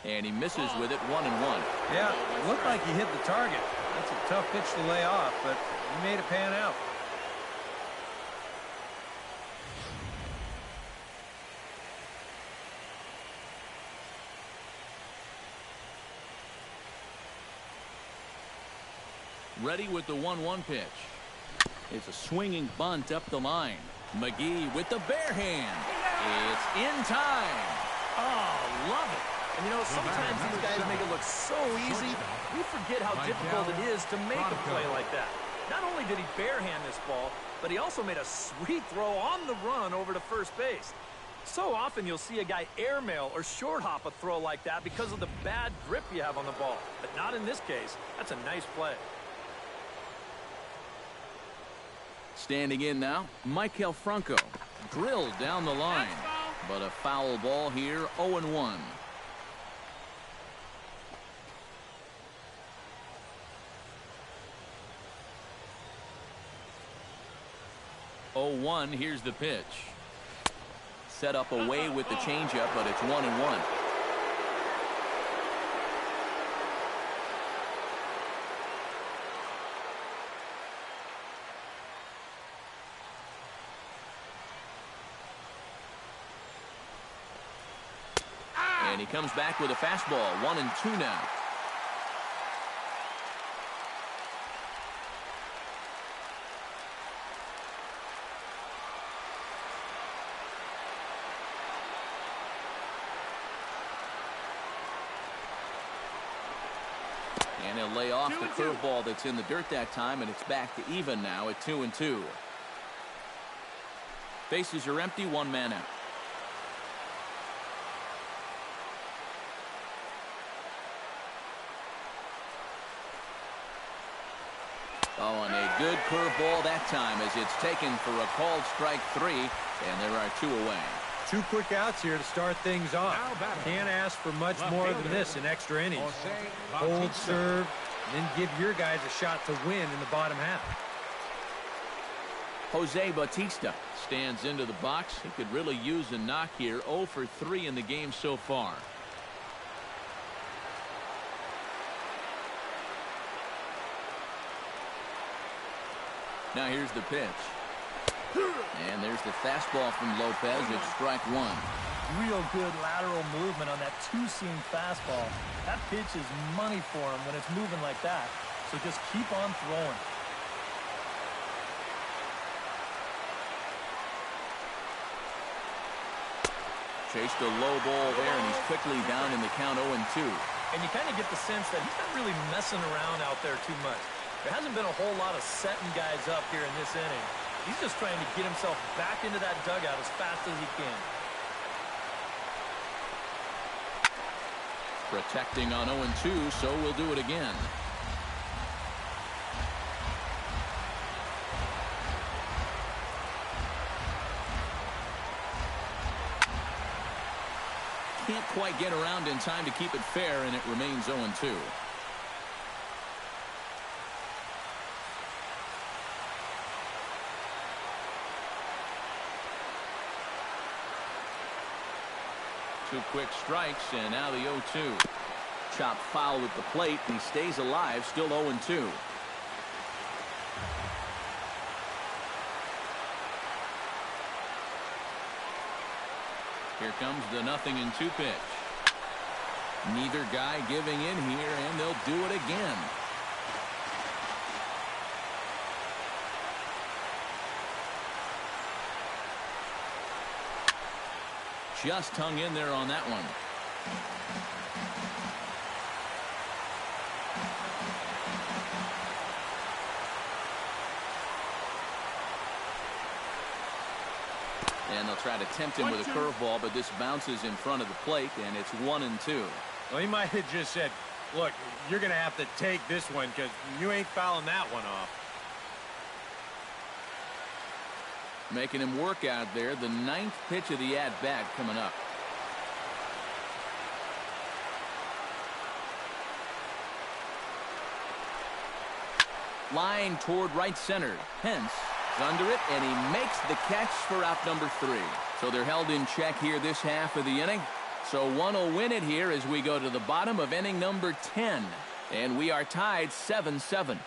And he misses with it, 1-1. Yeah, it looked like he hit the target. That's a tough pitch to lay off, but he made it pan out. Ready with the 1-1 pitch. It's a swinging bunt up the line. McGee with the bare hand. It's in time. Oh, love it. And you know, sometimes these guys make it look so easy, we forget how difficult it is to make a play like that. Not only did he barehand this ball, but he also made a sweet throw on the run over to first base. So often you'll see a guy airmail or short hop a throw like that because of the bad grip you have on the ball. But not in this case. That's a nice play. Standing in now, Michael Franco. Drilled down the line. But a foul ball here, 0-1. Here's the pitch. Set up away with the changeup, but it's 1-1. And he comes back with a fastball, 1-2 now. And he'll lay off the curveball that's in the dirt that time, and it's back to even now at 2-2. Bases are empty, 1 man out. Oh, and a good curveball that time as it's taken for a called strike 3, and there are 2 away. 2 quick outs here to start things off. Can't ask for much more than this in extra innings. Hold, serve, and then give your guys a shot to win in the bottom half. Jose Bautista stands into the box. He could really use a knock here. 0 for 3 in the game so far. Now here's the pitch. And there's the fastball from Lopez. It's strike one. Real good lateral movement on that two-seam fastball. That pitch is money for him when it's moving like that. So just keep on throwing. Chased a low ball there, and he's quickly down in the count 0-2. And you kind of get the sense that he's not really messing around out there too much. There hasn't been a whole lot of setting guys up here in this inning. He's just trying to get himself back into that dugout as fast as he can. Protecting on 0-2, so we'll do it again. Can't quite get around in time to keep it fair, and it remains 0-2. Two quick strikes, and now the 0-2. Chopped foul at the plate, and he stays alive, still 0-2. Here comes the 0-2 pitch. Neither guy giving in here, and they'll do it again. Just hung in there on that one. And they'll try to tempt him with a curveball, but this bounces in front of the plate, and it's 1-2. Well, he might have just said, look, you're going to have to take this one because you ain't fouling that one off. Making him work out there. The 9th pitch of the at-bat coming up. Line toward right center. Pence is under it, and he makes the catch for out number 3. So they're held in check here this half of the inning. So one will win it here as we go to the bottom of inning number 10. And we are tied 7-7.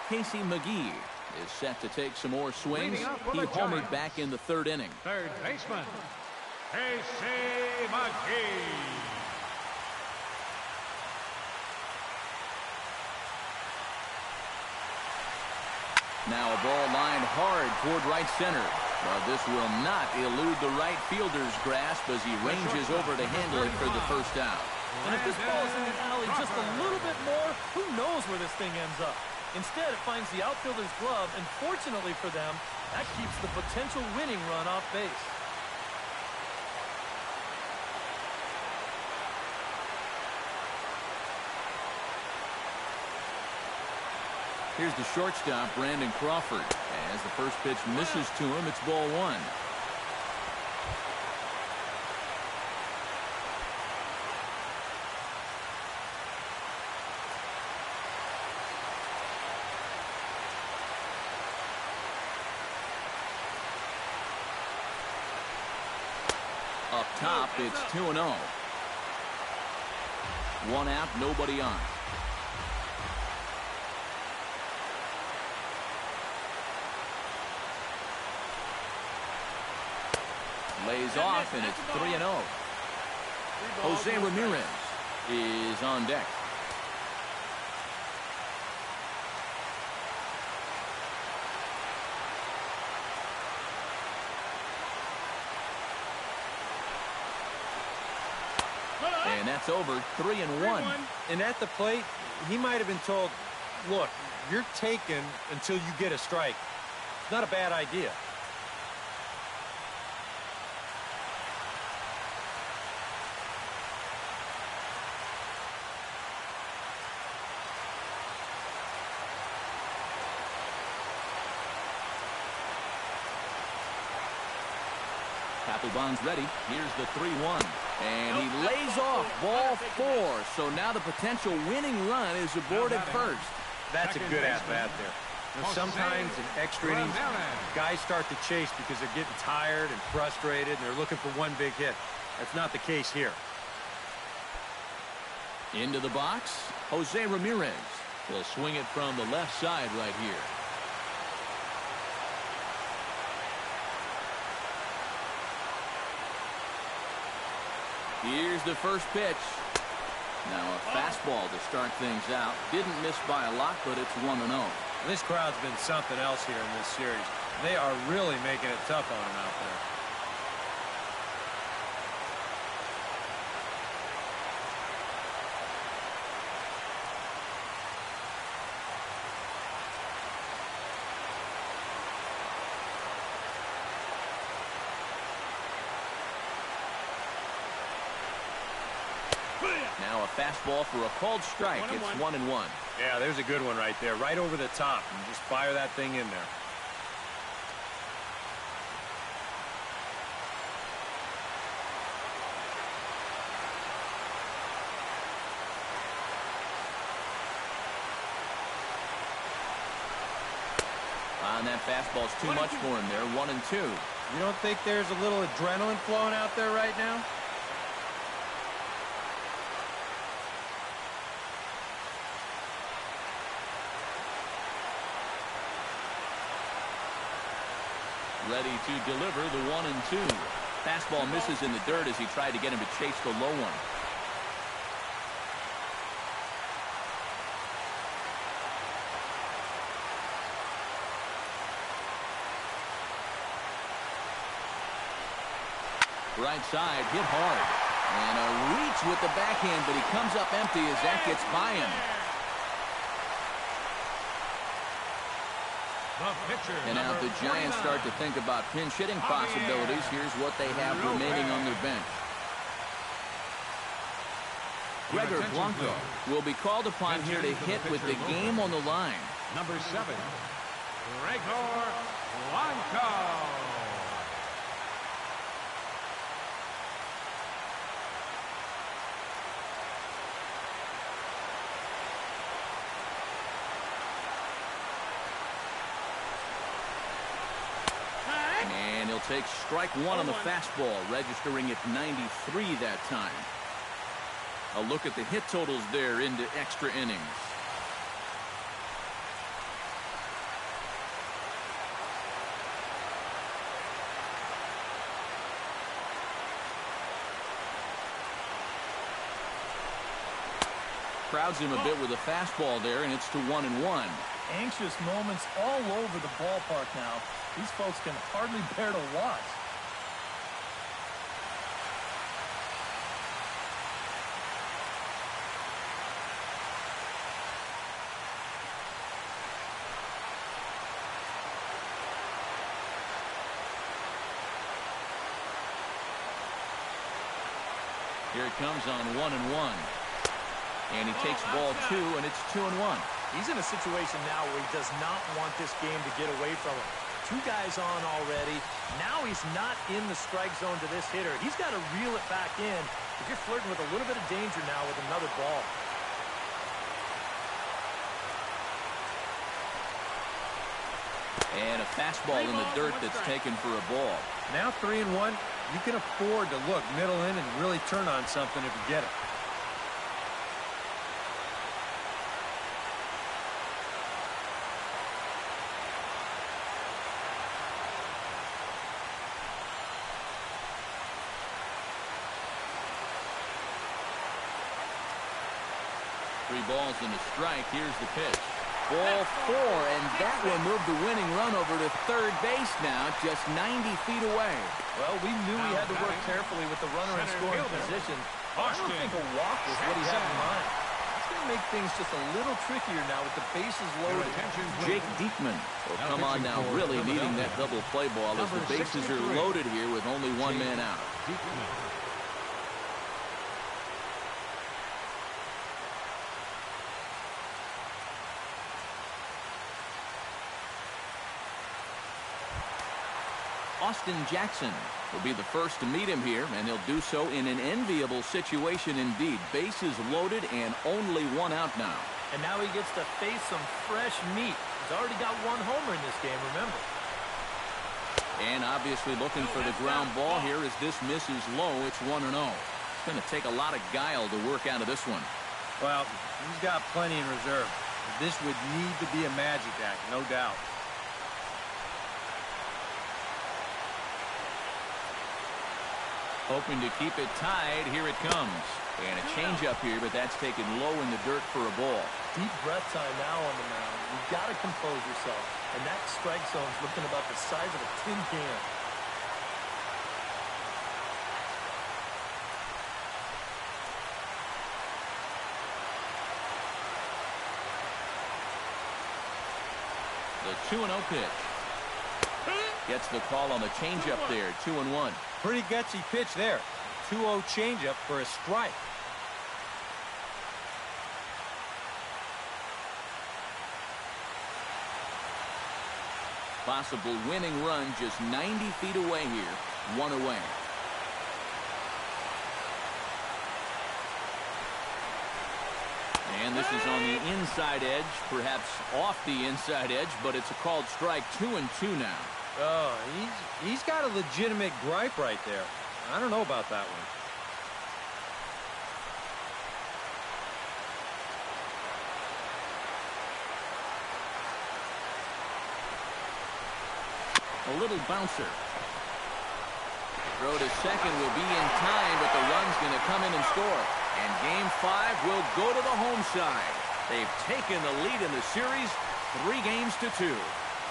Casey McGee is set to take some more swings. He homered back in the 3rd inning. Third baseman, Casey McGee. Now a ball lined hard toward right center. But this will not elude the right fielder's grasp as he ranges over to handle it for the first out. And if this ball is in the alley just a little bit more, who knows where this thing ends up? Instead, it finds the outfielder's glove, and fortunately for them, that keeps the potential winning run off base. Here's the shortstop, Brandon Crawford. As the first pitch misses to him, it's ball 1. Up top, it's 2-0. 1 out, nobody on. Lays off, and it's 3-0. Jose Ramirez is on deck. And that's over. 3-1. And at the plate, he might have been told, look, you're taken until you get a strike. It's not a bad idea. Papelbon's ready. Here's the 3-1. And he lays off ball 4. So now the potential winning run is aboard at first. That's a good at-bat there. Now, sometimes in extra innings, guys start to chase because they're getting tired and frustrated, and they're looking for one big hit. That's not the case here. Into the box, Jose Ramirez. He'll swing it from the left side right here. Here's the first pitch. Now a fastball to start things out. Didn't miss by a lot, but it's 1-0. This crowd's been something else here in this series. They are really making it tough on him out there. Now a fastball for a called strike. It's 1-1. Yeah, there's a good one right there, right over the top, and just fire that thing in there. And that fastball's too much for him there. 1-2. You don't think there's a little adrenaline flowing out there right now? Ready to deliver the 1-2. Fastball misses in the dirt as he tried to get him to chase the low one. Right side, hit hard. And a reach with the backhand, but he comes up empty as that gets by him. And now the Giants start to think about pinch hitting possibilities. Here's what they have remaining on their bench. Gregor Blanco will be called upon here to hit with the game on the line. Number 7, Gregor Blanco. And he'll take strike one on the fastball, registering at 93 that time. A look at the hit totals there into extra innings. Crowds him a bit with a fastball there, and it's to 1-1. Anxious moments all over the ballpark now. These folks can hardly bear to watch. Here it comes on 1-1. And he takes ball 2, and it's 2-1. He's in a situation now where he does not want this game to get away from him. 2 guys on already. Now he's not in the strike zone to this hitter. He's got to reel it back in if you're flirting with a little bit of danger now with another ball. And a fastball in the dirt that's taken for a ball. Now 3-1. You can afford to look middle in and really turn on something if you get it. Three balls and a strike. Here's the pitch. Ball 4, and that will move the winning run over to third base now, just 90 feet away. Well, we knew he had to work carefully with the runner in scoring position. I don't think a walk was what he had in mind. It's going to make things just a little trickier now with the bases loaded. Jake Diekman will come on now, really needing that double play ball as the bases are loaded here with only one man out. Austin Jackson will be the first to meet him here, and he'll do so in an enviable situation indeed. Bases loaded and only one out now. And now he gets to face some fresh meat. He's already got 1 homer in this game, remember. And obviously looking for the ground ball here as this misses low. It's 1-0. It's going to take a lot of guile to work out of this one. Well, he's got plenty in reserve. this would need to be a magic act, no doubt. Hoping to keep it tied. Here it comes. And a changeup here, but that's taken low in the dirt for a ball. Deep breath time now on the mound. You've got to compose yourself. And that strike zone's looking about the size of a tin can. The 2-0 pitch. Gets the call on the changeup there. 2-1. Pretty gutsy pitch there. 2-0 changeup for a strike. Possible winning run just 90 feet away here. 1 away. And this is on the inside edge, perhaps off the inside edge, but it's a called strike. 2-2 now. Oh, he's got a legitimate gripe right there. I don't know about that one. A little bouncer. Throw to second will be in time, but the run's going to come in and score. And Game 5 will go to the home side. They've taken the lead in the series 3-2.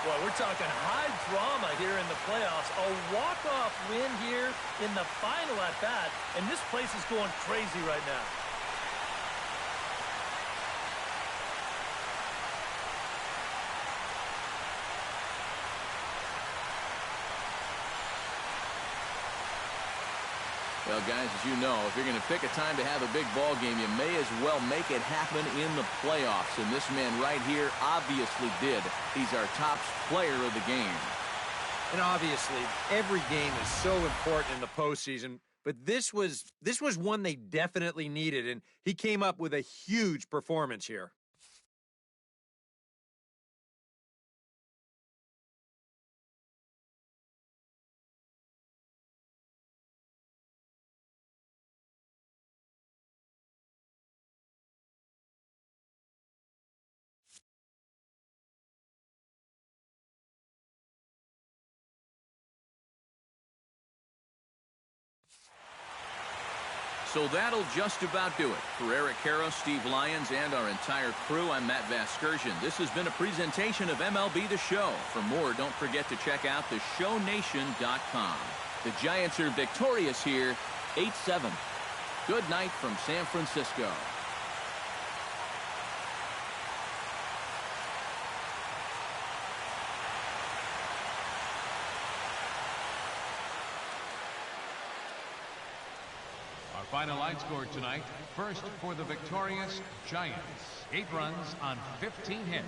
Boy, we're talking high drama here in the playoffs. A walk-off win here in the final at-bat, and this place is going crazy right now. Well, guys, as you know, if you're going to pick a time to have a big ball game, you may as well make it happen in the playoffs. And this man right here obviously did. He's our top player of the game. And obviously, every game is so important in the postseason. But this was one they definitely needed, and he came up with a huge performance here. So that'll just about do it. For Eric Karros, Steve Lyons, and our entire crew, I'm Matt Vasgersian. This has been a presentation of MLB The Show. For more, don't forget to check out theshownation.com. The Giants are victorious here, 8-7. Good night from San Francisco. Final line score tonight. First for the victorious Giants. 8 runs on 15 hits.